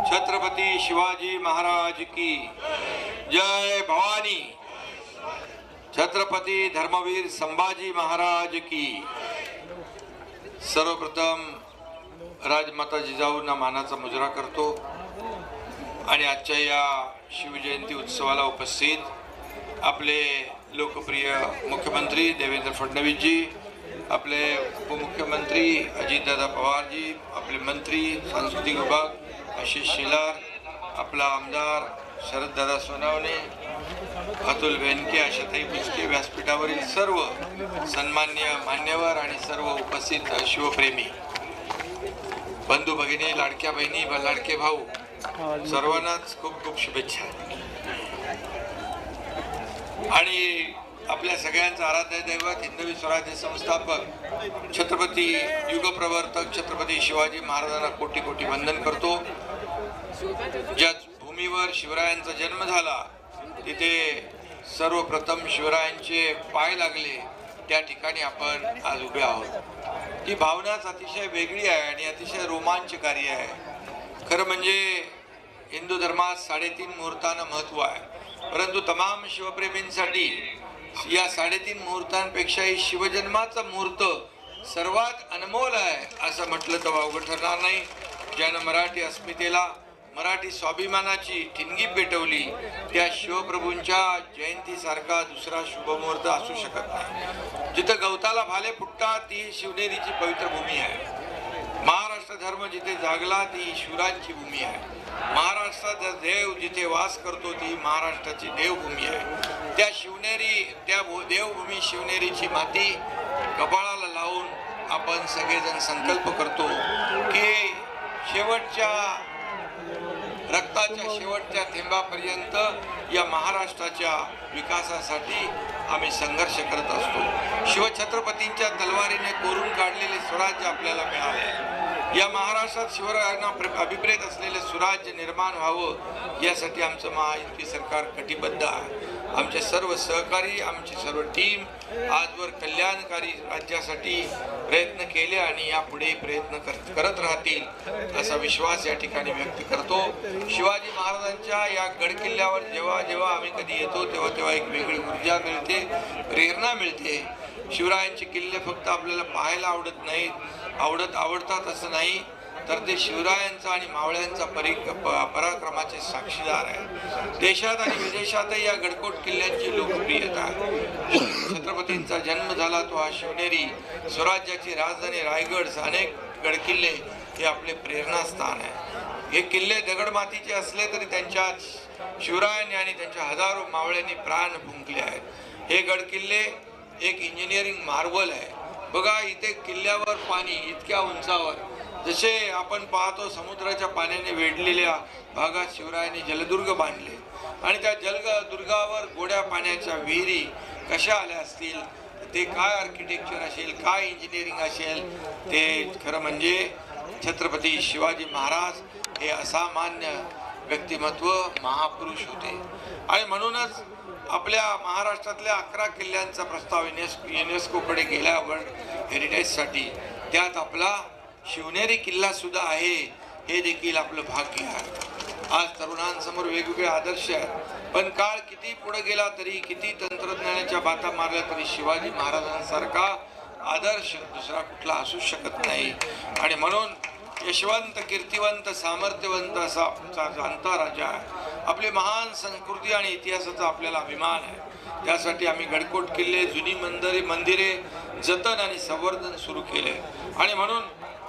छत्रपती शिवाजी महाराज की जय. भवानी. छत्रपती धर्मवीर संभाजी महाराज की. सर्वप्रथम राजमाता जिजाऊंना मानाचा मुजरा करतो आणि आजच्या या शिवजयंती उत्सवाला उपस्थित आपले लोकप्रिय मुख्यमंत्री देवेंद्र फडणवीसजी, आपले उपमुख्यमंत्री अजितदादा पवारजी, आपले मंत्री सांस्कृतिक विभाग आशिष शेलार, आपला आमदार शरददादा सोनावणे, अतुल बेनके, आशाताई बुचके, व्यासपीठावरील सर्व सन्मान्य मान्यवर आणि सर्व उपस्थित शिवप्रेमी बंधू भगिनी, लाडक्या बहिणी, लाडके भाऊ, सर्वांनाच खूप खूप शुभेच्छा. आणि आपल्या सगळ्यांचं आराध्य दैवत हिंदवी स्वराज्य संस्थापक छत्रपती युगप्रवर्तक छत्रपती शिवाजी महाराजांना कोटी कोटी वंदन करतो. ज्या भूमीवर शिवरायांचा जन्म झाला तिथे सर्वप्रथम शिवरायांचे पाय लागले, त्या ठिकाणी आपण आज उभे आहोत. ती भावनाच अतिशय वेगळी आहे आणि अतिशय रोमांचकारी आहे. खरं म्हणजे हिंदू धर्मात 3.5 मुहूर्तांना महत्त्व आहे, परंतु तमाम शिवप्रेमींसाठी या 3.5 मुहूर्तांपेक्षाही शिवजन्माचा मुहूर्त सर्वात अनमोल आहे असं म्हटलं तर वावगं ठरणार नाही. ज्यानं मराठी अस्मितेला, मराठी स्वाभिमानाची ठिणगी पेटवली, त्या शिवप्रभूंच्या जयंतीसारखा दुसरा शुभमुहूर्त असू शकत नाही. जिथं गवताला भाले फुटतात ती शिवनेरीची पवित्र भूमी आहे. महाराष्ट्र धर्म जिथे जागला ती शिवरायांची भूमी आहे. महाराष्ट्राचा देव जिथे वास करतो ती महाराष्ट्राची देवभूमी आहे. त्या शिवनेरी, त्या देवभूमी शिवनेरीची माती कपाळाला लावून आपण सगळेजण संकल्प करतो की शेवटच्या रक्ताच्या शेवटच्या थेंबापर्यंत या महाराष्ट्राच्या विकासासाठी आम्ही संघर्ष करत असतो. शिवछत्रपतींच्या तलवारीने कोरून काढलेले स्वराज्य आपल्याला मिळाले. या महाराष्ट्रात शिवरायांना अभिप्रेत असलेले स्वराज्य निर्माण व्हावं यासाठी आमचं महायुती सरकार कटिबद्ध आहे. आमचे सर्व सहकारी, आमची सर्व टीम आजवर कल्याणकारी राज्यासाठी प्रयत्न केले आणि यापुढे प्रयत्न करत राहतील असा विश्वास या ठिकाणी व्यक्त करतो. शिवाजी महाराजांच्या या गडकिल्ल्यावर जेव्हा जेव्हा आम्ही कधी येतो तेव्हा तेव्हा एक वेगळी ऊर्जा मिळते, प्रेरणा मिळते. शिवरायांचे किल्ले फक्त आपल्याला पाहायला आवडत नाहीत, आवडतात असं नाही, तर ते शिवरायांचा आणि मावळ्यांचा पराक्रमाचे साक्षीदार आहे. देशात आणि विदेशातही या गडकोट किल्ल्यांची लोकप्रियता आहे. छत्रपतींचा जन्म झाला तो हा शिवनेरी, स्वराज्याची राजधानी रायगड, अनेक गडकिल्ले हे आपले प्रेरणास्थान आहे. हे किल्ले दगडमातीचे असले तरी त्यांच्यात शिवरायांनी आणि त्यांच्या हजारो मावळ्यांनी प्राण फुंकले आहेत. हे गडकिल्ले एक इंजिनिअरिंग मार्वल आहे. बघा, इथे किल्ल्यावर पाणी इतक्या उंचावर, जसे आपण पाहतो समुद्राच्या पाण्याने वेढलेल्या भागात शिवरायांनी जलदुर्ग बांधले आणि त्या जलदुर्गावर गोड्या पाण्याच्या विहिरी कशा आल्या असतील, ते काय आर्किटेक्चर असेल, काय इंजिनिअरिंग असेल, ते खरं म्हणजे छत्रपती शिवाजी महाराज हे असामान्य व्यक्तिमत्व, महापुरुष होते. आणि म्हणूनच आपल्या महाराष्ट्रातल्या 11 किल्ल्यांचा प्रस्ताव युनेस्कोकडे गेला वर्ल्ड हेरिटेजसाठी. त्यात आपला शिवनेरी किल्ला सुद्धा आहे, हे देखील आपलं भाग्य आहे. आज तरुणांसमोर वेगवेगळे आदर्श आहेत, पण काळ किती पुढे गेला तरी, किती तंत्रज्ञानाच्या बाता मारल्या तरी शिवाजी महाराजांसारखा आदर्श दुसरा कुठला असू शकत नाही. आणि म्हणून यशवंत, कीर्तिवंत, सामर्थ्यवंत असा आमचा जाणता राजा आहे. आपली महान संस्कृती आणि इतिहासाचा आपल्याला अभिमान आहे. त्यासाठी आम्ही गडकोट किल्ले, जुनी मंदिरे जतन आणि संवर्धन सुरू केले आणि म्हणून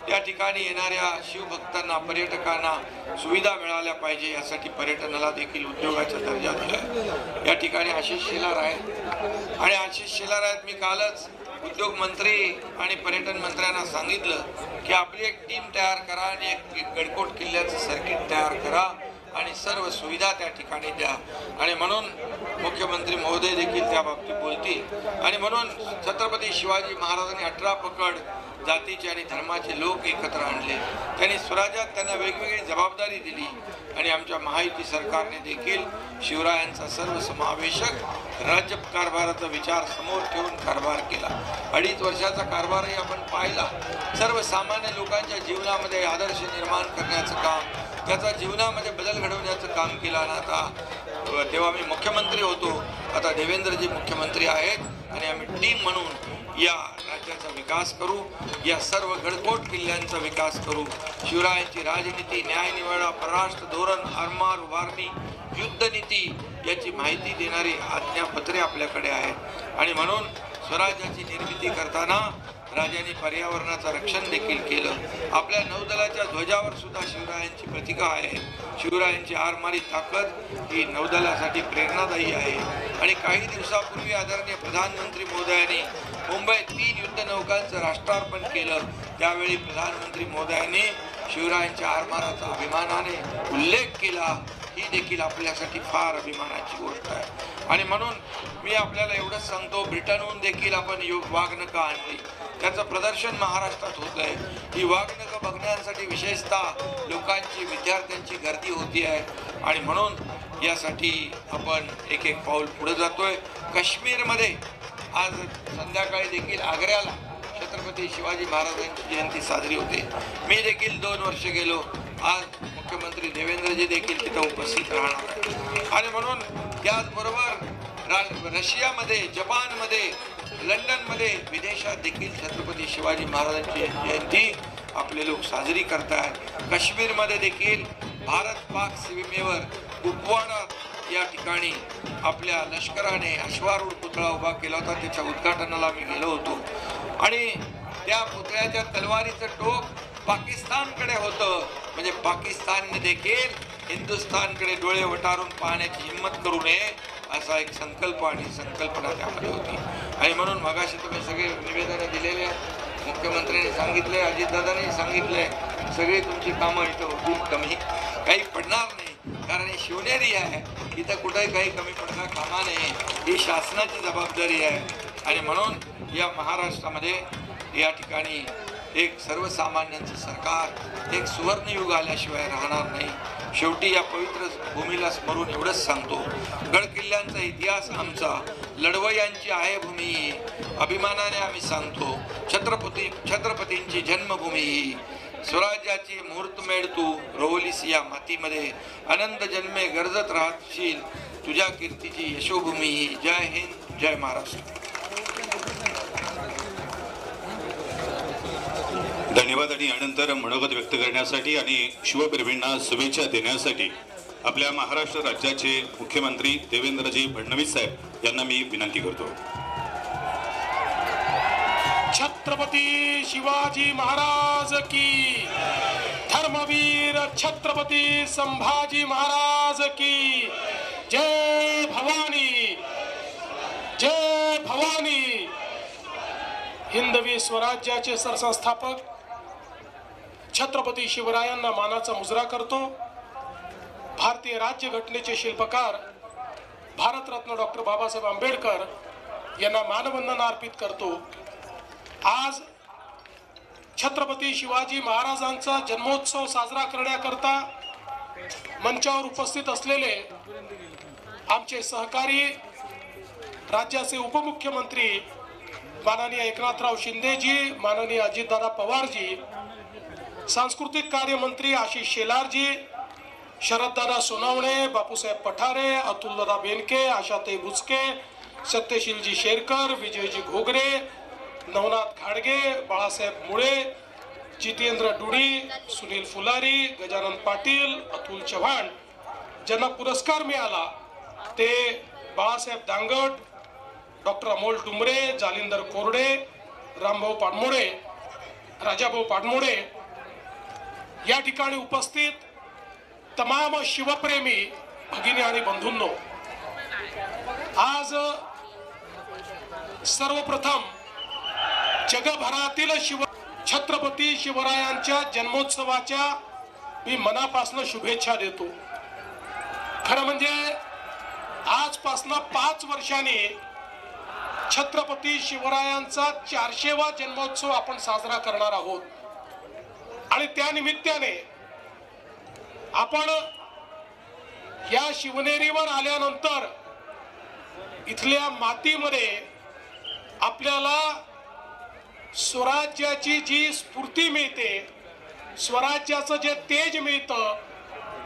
या ठिकाणी येणाऱ्या शिवभक्तांना, पर्यटकांना सुविधा मिळाल्या पाहिजे यासाठी पर्यटनाला देखील उद्योगाचा दर्जा दिला. या ठिकाणी आशिष शेलार आहेत आणि आशिष शेलार आहेत. मी कालच उद्योग मंत्री आणि पर्यटन मंत्र्यांना सांगितलं की आपली एक टीम तयार करा आणि एक गडकोट किल्ल्याचं सर्किट तयार करा आणि सर्व सुविधा त्या ठिकाणी द्या आणि म्हणून मुख्यमंत्री महोदय देखील त्या बाबतीत बोलतील आणि म्हणून छत्रपती शिवाजी महाराजांनी 18 पकड जातीचे आणि धर्माचे लोक एकत्र आणले. त्यांनी स्वराज्यात त्यांना वेगवेगळी जबाबदारी दिली आणि आमच्या महायुती सरकारने देखील शिवरायांचा सर्वसमावेशक राज्य कारभाराचा विचार समोर ठेवून कारभार केला. 2.5 वर्षाचा कारभारही आपण पाहिला. सर्वसामान्य लोकांच्या जीवनामध्ये आदर्श निर्माण करण्याचं काम, त्याचा जीवनामध्ये बदल घडवण्याचं काम केलं. आणि आता तेव्हा मी मुख्यमंत्री होतो, आता देवेंद्रजी मुख्यमंत्री आहेत आणि आम्ही टीम म्हणून या राज्याचा विकास करू, या सर्व गडकोट किल्ल्यांचा विकास करू. शिवरायांची राजनीती, न्यायनिवाडा, परराष्ट्र धोरण, आरमार उभारणी, युद्धनीती याची माहिती देणारी आज्ञापत्रे आपल्याकडे आहेत आणि म्हणून स्वराज्याची निर्मिती करताना राजांनी पर्यावरणाचं रक्षण देखील केलं. आपल्या नौदलाच्या ध्वजावर सुद्धा शिवरायांची प्रतिका आहे. शिवरायांची आरमारी ताकद ही नौदलासाठी प्रेरणादायी आहे आणि काही दिवसापूर्वी आदरणीय प्रधानमंत्री महोदयांनी मुंबईत 3 युद्धनौकांचं राष्ट्रार्पण केलं. त्यावेळी प्रधानमंत्री महोदयांनी शिवरायांच्या आरमाराचा अभिमानाने उल्लेख केला. ही देखील आपल्यासाठी फार अभिमानाची गोष्ट आहे आणि म्हणून मी आपल्याला एवढंच सांगतो, ब्रिटनहून देखील आपण वाघनखं आणली, त्याचं प्रदर्शन महाराष्ट्रात होत आहे. ही वाघनखं बघण्यासाठी विशेषतः लोकांची, विद्यार्थ्यांची गर्दी होती आहे आणि म्हणून यासाठी आपण एक पाऊल पुढे जातोय. काश्मीरमध्ये आज संध्याकाळी देखील आग्र्याला छत्रपती शिवाजी महाराजांची जयंती साजरी होते. मी देखील 2 वर्ष गेलो. आज मुख्यमंत्री देवेंद्रजी देखील तिथं उपस्थित राहणार आणि म्हणून त्याचबरोबर रशियामध्ये, जपानमध्ये, लंडनमध्ये, विदेशात देखील छत्रपती शिवाजी महाराजांची जयंती आपले लोक साजरी करतात. काश्मीरमध्ये देखील भारत-पाक सीमेवर कुपवाडा या ठिकाणी आपल्या लष्कराने अश्वारूढ पुतळा उभा केला होता. त्याच्या उद्घाटनाला मी गेलो होतो आणि त्या पुतळ्याच्या तलवारीचं टोक पाकिस्तानकडे होतं. म्हणजे पाकिस्तानने देखील हिंदुस्थानकडे डोळे वटारून पाहण्याची हिंमत करू नये असा एक संकल्प आणि संकल्पना त्यामध्ये होती आणि म्हणून मगाशी तुम्ही सगळे निवेदनं दिलेले आहेत. मुख्यमंत्र्यांनी सांगितले, अजितदादांनी सांगितले, सगळी तुमची कामं इथं होतील, कमी काही पडणार नाही. कारण ही शिवनेरी आहे, इथं कुठेही काही कमी पडता कामा नये. ही शासनाची जबाबदारी आहे आणि म्हणून या महाराष्ट्रामध्ये या ठिकाणी एक सर्वसामान्यांचं सरकार, एक सुवर्णयुग आल्याशिवाय राहणार नाही. शेवटी या पवित्र भूमीला स्मरून एवढंच सांगतो, गडकिल्ल्यांचा इतिहास आमचा, लढवय्यांची आहे भूमी, अभिमानाने आम्ही सांगतो. छत्रपतींची जन्मभूमी ही, स्वराज्याची मुहूर्तमेढ तू रोवलीस या मातीमध्ये, अनंत जन्मे गरजत राहशील तुझ्या कीर्तीची यशोभूमी ही. जय हिंद, जय महाराष्ट्र. धन्यवाद. आणि यानंतर मनोगत व्यक्त करण्यासाठी आणि शिवप्रेमींना शुभेच्छा देण्यासाठी आपल्या महाराष्ट्र राज्याचे मुख्यमंत्री देवेंद्रजी फडणवीस साहेब यांना मी विनंती करतो. छत्रपती शिवाजी महाराज की, धर्मवीर छत्रपती संभाजी महाराज की जय भवानी, जय भवानी. हिंदवी स्वराज्याचे सरसंस्थापक छत्रपती शिवरायांना मानाचा मुजरा करतो. भारतीय राज्यघटनेचे शिल्पकार भारतरत्न डॉक्टर बाबासाहेब आंबेडकर यांना मानवंदना अर्पित करतो. आज छत्रपती शिवाजी महाराजांचा जन्मोत्सव साजरा करण्याकरता मंचावर उपस्थित असलेले आमचे सहकारी राज्याचे उपमुख्यमंत्री माननीय एकनाथराव शिंदेजी, माननीय अजितदादा पवारजी, सांस्कृतिक कार्य मंत्री आशिष शेलारजी, शरददादा सोनावणे, बापूसाहेब पठारे, अतुलदादा बेनके, आशाताई बुचके, सत्यशीलजी शेरकर, विजयजी घोगरे, नवनाथ घाडगे, बाळासाहेब मुळे, जितेंद्र डुडी, सुनील फुलारी, गजानन पाटील, अतुल चव्हाण, ज्यांना पुरस्कार मिळाला ते बाळासाहेब दांगट, डॉक्टर अमोल डुमरे, जालिंदर कोरडे, रामभाऊ पाटमोडे, राजाभाऊ पाटमोडे, या ठिकाणी उपस्थित तमाम शिवप्रेमी भगिनी आणि बंधूंनो, आज सर्वप्रथम जगभरातील छत्रपती शिवरायांच्या जन्मोत्सवाच्या मी मनापासून शुभेच्छा देतो. खरं म्हणजे आजपासून 5 वर्षांनी छत्रपती शिवरायांचा 400वा जन्मोत्सव आपण साजरा करणार आहोत आणि त्या निमित्ताने आपण या शिवनेरीवर आल्यानंतर इथल्या मातीमध्ये आपल्याला स्वराज्याची जी स्फूर्ती मिळते, स्वराज्याचं जे तेज मिळतं,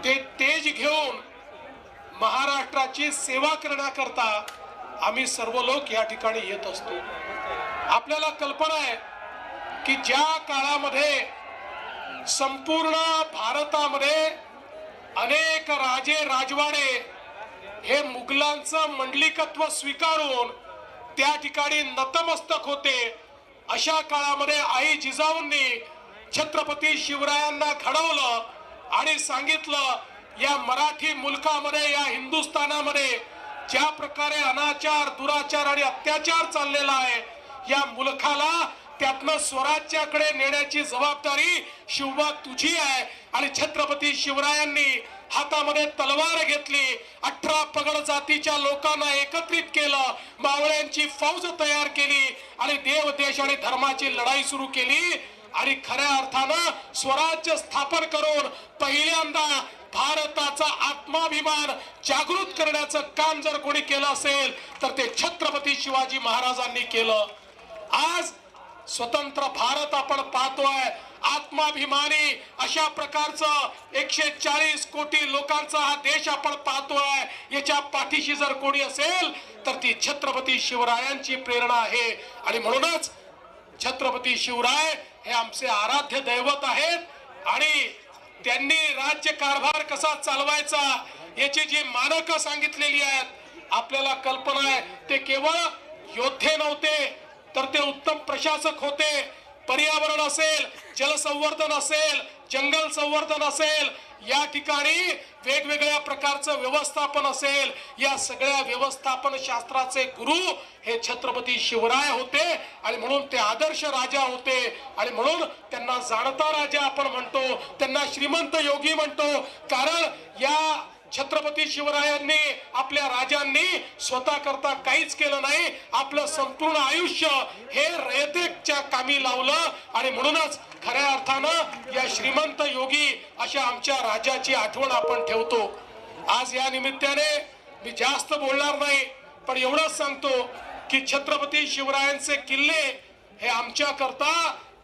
ते तेज घेऊन महाराष्ट्राची सेवा करण्याकरता आम्ही सर्व लोक या ठिकाणी येत असतो. आपल्याला कल्पना आहे की ज्या काळामध्ये संपूर्ण भारतामध्ये अनेक राजे राजवाडे हे मुघलांचं मंडलिकत्व स्वीकारून त्या ठिकाणी नतमस्तक होते, अशा काळामध्ये आई जिजाऊंनी छत्रपती शिवरायांना घडवलं आणि सांगितलं, या मराठी मुलकामध्ये, या हिंदुस्थानामध्ये ज्या प्रकारे अनाचार, दुराचार आणि अत्याचार चाललेला आहे, या मुलखाला त्यातनं स्वराज्याकडे नेण्याची जबाबदारी शिवबा तुझी आहे. आणि छत्रपती शिवरायांनी हातामध्ये तलवार घेतली, 18 पगड जातीच्या लोकांना एकत्रित केलं, मावळ्यांची फौज तयार केली आणि देव, देश आणि धर्माची लढाई सुरू केली आणि खऱ्या अर्थानं स्वराज्य स्थापन करून पहिल्यांदा भारताचा आत्माभिमान जागृत करण्याचं काम जर कोणी केलं असेल तर ते छत्रपती शिवाजी महाराजांनी केलं. आज स्वतंत्र भारत आपण पाहतोय, आत्माभिमानी अशा प्रकारचं 140 कोटी लोकांचा हा देश आपण पाहतोय. याच्या पाठीशी जर कोणी असेल तर ती छत्रपती शिवरायांची प्रेरणा आहे आणि म्हणूनच छत्रपती शिवराय हे आमचे आराध्य दैवत आहेत आणि त्यांनी राज्य कारभार कसा चालवायचा याची जी मानकं सांगितलेली आहेत, आपल्याला कल्पना आहे, ते केवळ योद्धे नव्हते तर ते उत्तम प्रशासक होते. पर्यावरण असेल, जलसंवर्धन असेल, जंगल संवर्धन असेल, या ठिकाणी वेगवेगळ्या प्रकारचं व्यवस्थापन असेल, या सगळ्या व्यवस्थापन शास्त्राचे गुरु हे छत्रपती शिवराय होते आणि म्हणून ते आदर्श राजा होते आणि म्हणून त्यांना जाणता राजा आपण म्हणतो, त्यांना श्रीमंत योगी म्हणतो. कारण या छत्रपती शिवरायांनी, आपल्या राजांनी स्वतः करता काहीच केलं नाही, आपलं संपूर्ण आयुष्य हे रयतेच्या कामी लावलं आणि म्हणूनच खऱ्या अर्थानं या श्रीमंत योगी अशा आमच्या राजाची आठवण आपण ठेवतो. आज या निमित्ताने मी जास्त बोलणार नाही, पण एवढंच सांगतो की छत्रपती शिवरायांचे किल्ले हे आमच्या करता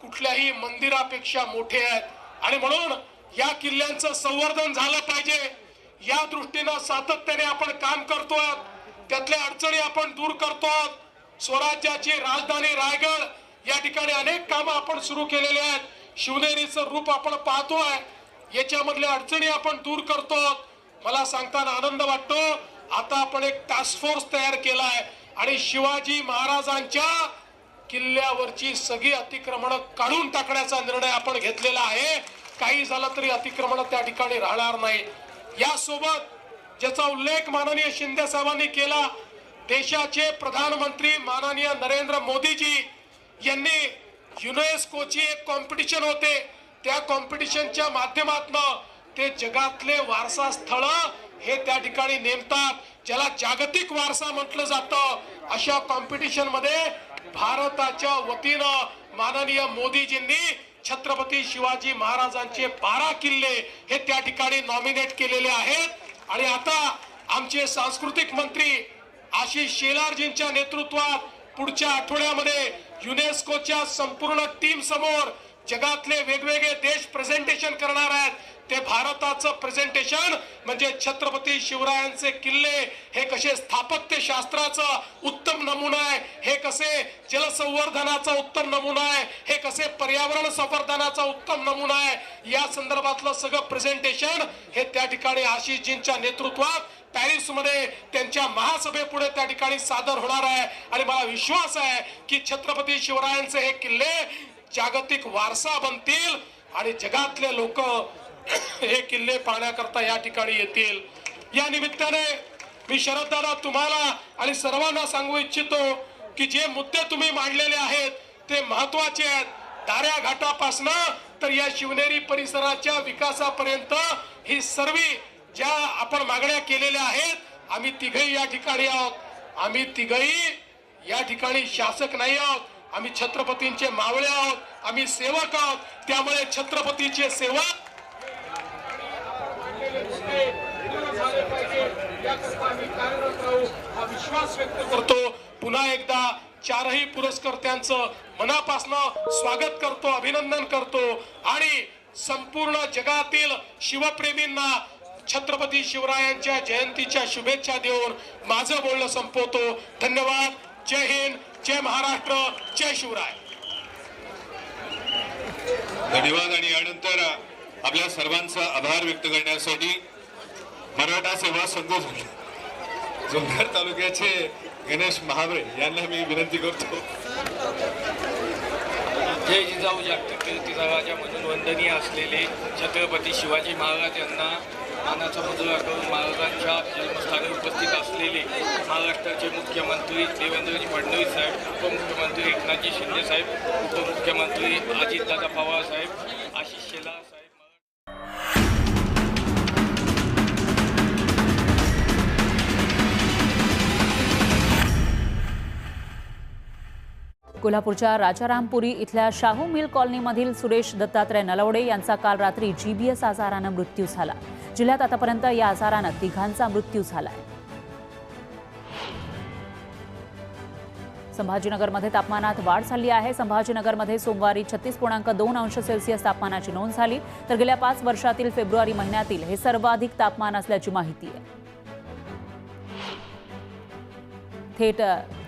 कुठल्याही मंदिरापेक्षा मोठे आहेत आणि म्हणून या किल्ल्यांचं संवर्धन झालं पाहिजे. या दृष्टीनं सातत्याने आपण काम करतोय, त्यातल्या अडचणी आपण दूर करतोय. स्वराज्याची राजधानी रायगड या ठिकाणी अनेक कामं आपण सुरू केलेले आहेत. शिवनेरीचं रूप आपण पाहतोय, याच्यामधल्या अडचणी आपण दूर करतोय. मला सांगताना आनंद वाटतो, आता आपण एक टास्क फोर्स तयार केलाय आणि शिवाजी महाराजांच्या किल्ल्यावरची सगळी अतिक्रमणं काढून टाकण्याचा निर्णय आपण घेतलेला आहे. काही झालं तरी अतिक्रमण त्या ठिकाणी राहणार नाही. यासोबत ज्याचा उल्लेख माननीय शिंदे साहेबांनी केला, देशाचे प्रधानमंत्री माननीय नरेंद्र मोदीजी यांनी युनेस्कोची एक कॉम्पिटिशन होते, त्या कॉम्पिटिशनच्या माध्यमातून ते जगातले वारसा स्थळ हे त्या ठिकाणी नेमतात, ज्याला जागतिक वारसा म्हटलं जातं. अशा कॉम्पिटिशन मध्ये भारताच्या वतीनं माननीय मोदीजींनी छत्रपती शिवाजी महाराजांचे 12 किल्ले हे त्या ठिकाणी नॉमिनेट केलेले आहेत आणि आता आमचे सांस्कृतिक मंत्री आशिष शेलारजींच्या नेतृत्वात पुढच्या आठवड्यामध्ये युनेस्कोच्या संपूर्ण टीम समोर जगातले वेगवेगळे देश प्रेझेंटेशन करणार आहेत. ते भारताचं प्रेझेंटेशन म्हणजे छत्रपती शिवरायांचे किल्ले हे कसे स्थापत्य शास्त्राचा उत्तम नमुना आहे, हे कसे जलसंवर्धनाचा उत्तम नमुना आहे, हे कसे पर्यावरण संवर्धनाचा उत्तम नमुना आहे, या संदर्भातलं सगळं प्रेझेंटेशन हे त्या ठिकाणी आशिषजींच्या नेतृत्वात पॅरिसमध्ये त्यांच्या महासभेपुढे त्या ठिकाणी सादर होणार आहे. आणि मला विश्वास आहे की छत्रपती शिवरायांचे हे किल्ले जागतिक वारसा बनतील आणि जगातले लोक हे किल्ले पाहण्याकरता या ठिकाणी येतील. या निमित्ताने मी शरददादा तुम्हाला आणि सर्वांना सांगू इच्छितो की जे मुद्दे तुम्ही मांडलेले आहेत ते महत्वाचे आहेत. दाऱ्या घाटापासून तर या शिवनेरी परिसराच्या विकासापर्यंत ही सर्व ज्या आपण मागण्या केलेल्या आहेत, आम्ही तिघही या ठिकाणी आहोत. आम्ही तिघही या ठिकाणी शासक नाही आहोत, आम्ही छत्रपतींचे मावळे आहोत, आम्ही सेवक आहोत. त्यामुळे छत्रपतीचे सेवक हा विश्वास व्यक्त करतो. पुन्हा एकदा चारही पुरस्कर्त्यांचं मनापासून स्वागत करतो, अभिनंदन करतो आणि संपूर्ण जगातील शिवप्रेमींना छत्रपती शिवरायांच्या जयंतीच्या शुभेच्छा देऊन माझं बोलणं संपवतो. धन्यवाद. जय हिंद, जय महाराष्ट्र, जय शिवराय. धन्यवाद. आणि यानंतर आपल्या सर्वांचा आभार व्यक्त करण्यासाठी मराठा सेवा संघ जुन्नर तालुक्याचे गणेश महाबळे यांना मी विनंती करतो. जय जिजाऊ जागतिक कीर्तिराजामधून वंदनीय असलेले छत्रपती शिवाजी महाराज यांना मानाचा मुजरा करून महाराजांच्या जन्मस्थानी उपस्थित असलेले महाराष्ट्राचे मुख्यमंत्री देवेंद्रजी फडणवीस साहेब, उपमुख्यमंत्री एकनाथजी शिंदे साहेब, उपमुख्यमंत्री अजितदादा पवार साहेब, आशिष शेलार साहेब. कोल्हापूरच्या राजारामपुरी इथल्या शाहू मिल कॉलनीमधील सुरेश दत्तात्रय नलवडे यांचा काल रात्री GBS आजारानं मृत्यू झाला. जिल्ह्यात आतापर्यंत या आजारानं तिघांचा मृत्यू झालाय. संभाजीनगरमध्ये तापमानात वाढ झाली आहे. संभाजीनगरमध्ये सोमवारी 36.2 अंश सेल्सिअस तापमानाची नोंद झाली, तर गेल्या 5 वर्षातील फेब्रुवारी महिन्यातील हे सर्वाधिक तापमान असल्याची माहिती आहे. थेट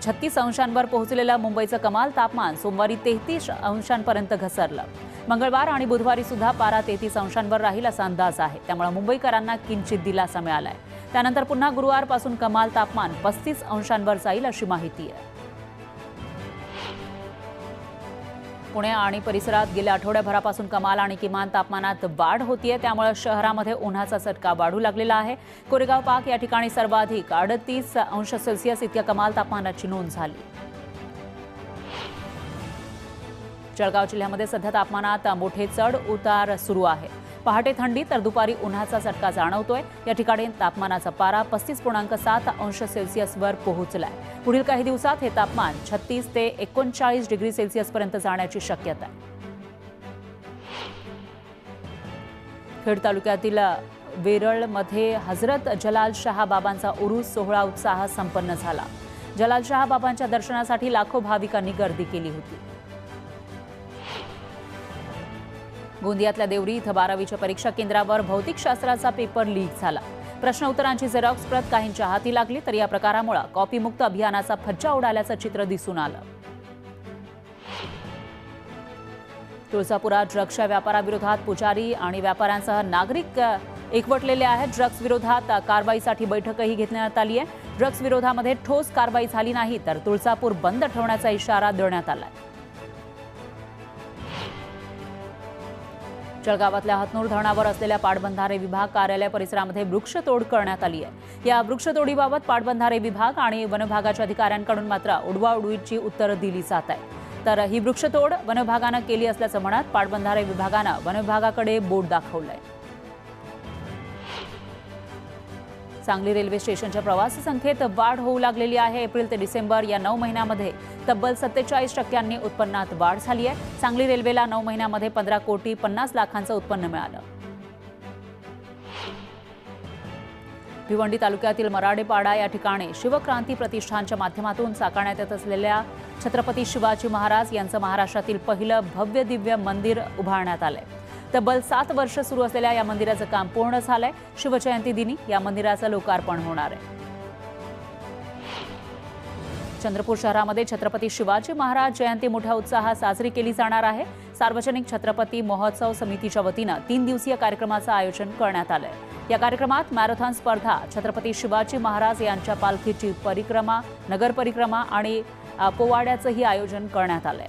36 अंशांवर पोहोचलेलं मुंबईचं कमाल तापमान सोमवारी 33 अंशांपर्यंत घसरलं. मंगळवार आणि बुधवारी सुद्धा पारा 33 अंशांवर राहील असा अंदाज आहे. त्यामुळे मुंबईकरांना किंचित दिलासा मिळालाय. त्यानंतर पुन्हा गुरुवारपासून कमाल तापमान 35 अंशांवर जाईल अशी माहिती आहे. पुणे आणि परिसरात गेल्या आठवड्याभरापासून कमाल आणि किमान तापमानात वाढ होतीये. त्यामुळे शहरामध्ये उन्हाचा चटका वाढू लागलेला आहे. कोरेगाव पार्क या ठिकाणी सर्वाधिक 38 अंश सेल्सिअस इतक्या कमाल तापमानाची नोंद झाली. जळगाव जिल्ह्यामध्ये सध्या तापमानात मोठे चढ उतार सुरू आहे. पहाटे थंडी तर दुपारी उन्हाचा चटका जाणवतोय. या ठिकाणी तापमानाचा पारा 35.7 अंश सेल्सिअसवर पोहोचलाय. पुढील काही दिवसात हे तापमान 36 ते 39 डिग्री सेल्सिअसपर्यंत जाण्याची शक्यता आहे. खेड तालुक्यातील वेरळमध्ये हजरत जलाल शाह बाबांचा उरूस सोहळा उत्साहात संपन्न झाला. जलाल शाह बाबांच्या दर्शनासाठी लाखो भाविकांनी गर्दी केली होती. गोंदियातल्या देवरी इथं 12वीच्या परीक्षा केंद्रावर भौतिकशास्त्राचा पेपर लीक झाला. प्रश्न उत्तरांची झेरॉक्स प्रत काहींच्या हाती लागली, तर या प्रकारामुळे कॉपीमुक्त अभियानाचा फज्जा उडाल्याचं चित्र दिसून आलं. तुळजापुरात ड्रग्सच्या व्यापाराविरोधात पुजारी आणि व्यापाऱ्यांसह नागरिक एकवटलेले आहेत. ड्रग्स विरोधात कारवाईसाठी बैठकही घेण्यात आली आहे. ड्रग्स विरोधामध्ये ठोस कारवाई झाली नाही तर तुळजापूर बंद ठेवण्याचा इशारा देण्यात आला आहे. जळगावातल्या हतनूर धरणावर असलेल्या पाटबंधारे विभाग कार्यालय परिसरामध्ये वृक्षतोड करण्यात आली आहे. या वृक्षतोडीबाबत पाटबंधारे विभाग आणि वनविभागाच्या अधिकाऱ्यांकडून मात्र उडवाउडवीची उत्तरं दिली जात आहेत. तर ही वृक्षतोड वनविभागानं केली असल्याचं म्हणत पाटबंधारे विभागानं वनविभागाकडे बोट दाखवलंय. सांगली रेल्वे स्टेशनच्या प्रवासी संख्येत वाढ होऊ लागलेली आहे. एप्रिल ते डिसेंबर या 9 महिन्यामध्ये तब्बल 47% उत्पन्नात वाढ झाली आहे. सांगली रेल्वेला 9 महिन्यामध्ये 15,50,00,000 उत्पन्न मिळालं. भिवंडी तालुक्यातील मराडेपाडा या ठिकाणी शिवक्रांती प्रतिष्ठानच्या माध्यमातून साकारण्यात येत असलेल्या छत्रपती शिवाजी महाराज यांचं महाराष्ट्रातील पहिलं भव्य दिव्य मंदिर उभारण्यात आलंय. तब्बल 7 वर्ष सुरू असलेल्या या मंदिराचं काम पूर्ण झालंय. शिवजयंती दिनी या मंदिराचं लोकार्पण होणार आहे. चंद्रपूर शहरामध्ये छत्रपती शिवाजी महाराज जयंती मोठ्या उत्साहात साजरी केली जाणार आहे. सार्वजनिक छत्रपती महोत्सव समितीच्या वतीनं 3 दिवसीय कार्यक्रमाचं आयोजन करण्यात आलंय. या कार्यक्रमात मॅरेथॉन स्पर्धा, छत्रपती शिवाजी महाराज यांच्या पालखीची परिक्रमा, नगर परिक्रमा आणि पोवाड्याचंही आयोजन करण्यात आलंय.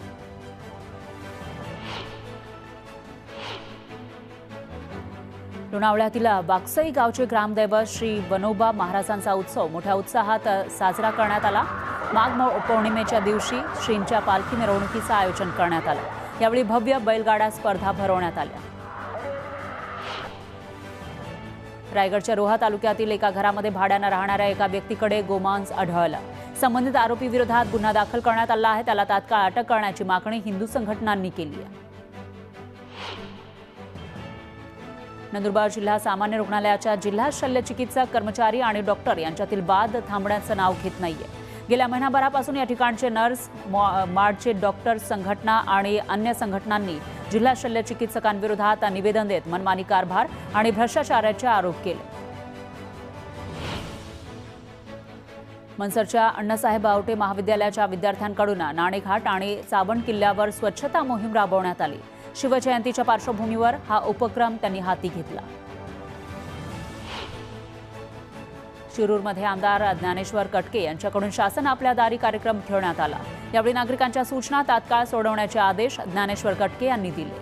लोणावळ्यातील बाकसई गावचे ग्रामदैवत श्री वनोबा महाराजांचा उत्सव मोठ्या उत्साहात साजरा करण्यात आला. माघ पौर्णिमेच्या दिवशी श्रींच्या पालखी मिरवणुकीचं आयोजन करण्यात आलं. यावेळी भव्य बैलगाडा स्पर्धा भरवण्यात आल्या. रायगडच्या रोहा तालुक्यातील एका घरामध्ये भाड्यानं राहणाऱ्या एका व्यक्तीकडे गोमांस आढळलं. संबंधित आरोपी विरोधात गुन्हा दाखल करण्यात आला आहे. त्याला तात्काळ अटक करण्याची मागणी हिंदू संघटनांनी केली आहे. नंदुरबार जिल्हा सामान्य रुग्णालयाच्या जिल्हा शल्यचिकित्सक कर्मचारी आणि डॉक्टर यांच्यातील वाद थांबण्याचं नाव घेत नाहीये. गेल्या महिनाभरापासून या ठिकाणचे नर्स, मार्डचे डॉक्टर संघटना आणि अन्य संघटनांनी जिल्हा शल्यचिकित्सकांविरोधात निवेदन देत मनमानी कारभार आणि भ्रष्टाचाराचे आरोप केले. मनसरच्या अण्णासाहेब आवटे महाविद्यालयाच्या विद्यार्थ्यांकडून नाणेघाट आणि चावंड किल्ल्यावर स्वच्छता मोहीम राबवण्यात आली. शिवजयंतीच्या पार्श्वभूमीवर हा उपक्रम त्यांनी हाती घेतला. शिरूरमध्ये आमदार ज्ञानेश्वर कटके यांच्याकडून शासन आपल्या दारी कार्यक्रम ठेवण्यात आला. यावेळी नागरिकांच्या सूचना तात्काळ सोडवण्याचे आदेश ज्ञानेश्वर कटके यांनी दिले.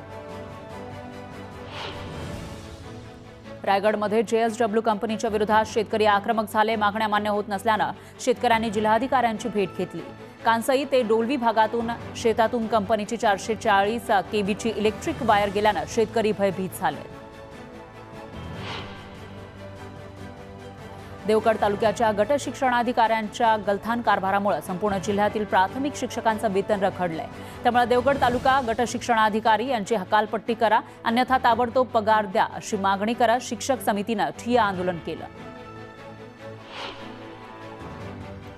रायगडमध्ये JSW कंपनीच्या विरोधात शेतकरी आक्रमक झाले. मागण्या मान्य होत नसल्यानं शेतकऱ्यांनी जिल्हाधिकाऱ्यांची भेट घेतली. कांसई ते डोलवी भागातून शेतातून कंपनीची 440 kVची इलेक्ट्रिक वायर गेल्यानं शेतकरी भयभीत झाले. देवगड तालुक्याच्या गट शिक्षणाधिकाऱ्यांच्या गलथान कारभारामुळे संपूर्ण जिल्ह्यातील प्राथमिक शिक्षकांचं वेतन रखडलंय. त्यामुळे देवगड तालुका गट शिक्षणाधिकारी यांची हकालपट्टी करा, अन्यथा ताबडतोब पगार द्या अशी मागणी करत शिक्षक समितीनं ठिय्या आंदोलन केलं.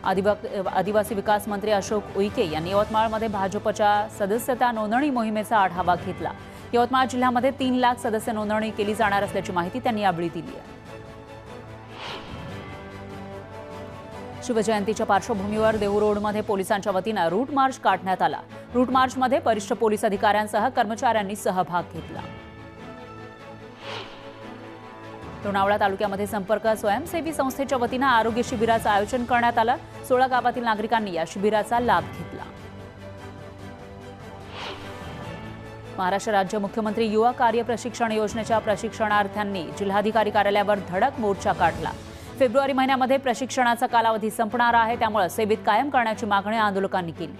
आदिवासी विकास मंत्री अशोक उईके यांनी यवतमाळमध्ये भाजपच्या सदस्यता नोंदणी मोहिमेचा आढावा घेतला. यवतमाळ जिल्ह्यामध्ये 3 लाख सदस्य नोंदणी केली जाणार असल्याची माहिती त्यांनी यावेळी दिली आहे. शिवजयंतीच्या पार्श्वभूमीवर देहूरोडमध्ये पोलिसांच्या वतीनं रूट मार्च काढण्यात आला. रूट मार्चमध्ये वरिष्ठ पोलीस अधिकाऱ्यांसह कर्मचाऱ्यांनी सहभाग घेतला. लोणावळा तालुक्यामध्ये संपर्क स्वयंसेवी संस्थेच्या वतीनं आरोग्य शिबिराचं आयोजन करण्यात आलं. 16 गावातील नागरिकांनी या शिबिराचा लाभ घेतला. महाराष्ट्र राज्य मुख्यमंत्री युवा कार्य प्रशिक्षण योजनेच्या प्रशिक्षणार्थ्यांनी जिल्हाधिकारी कार्यालयावर धडक मोर्चा काढला. फेब्रुवारी महिन्यामध्ये प्रशिक्षणाचा कालावधी संपणार आहे. त्यामुळे सेवेत कायम करण्याची मागणी आंदोलकांनी केली.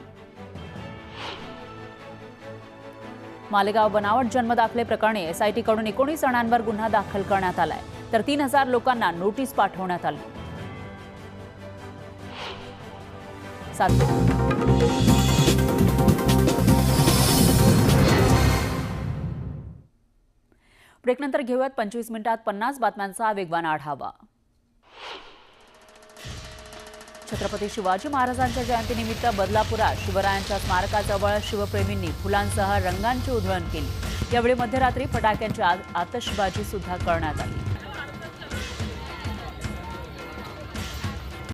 मालेगाव बनावट जन्मदाखले प्रकरणी SIT कडून 19 जणांवर गुन्हा दाखल करण्यात आलाय. तर 3000 लोकांना नोटीस पाठवण्यात आली. ब्रेकनंतर घेऊयात 25 मिनिटात 50 बातम्यांचा वेगवान आढावा. छत्रपती शिवाजी महाराजांच्या जयंतीनिमित्त बदलापुरात शिवरायांच्या स्मारकाजवळ शिवप्रेमींनी फुलांसह रंगांची उधळण केली. यावेळी मध्यरात्री फटाक्यांची आतषबाजी सुद्धा करण्यात आली.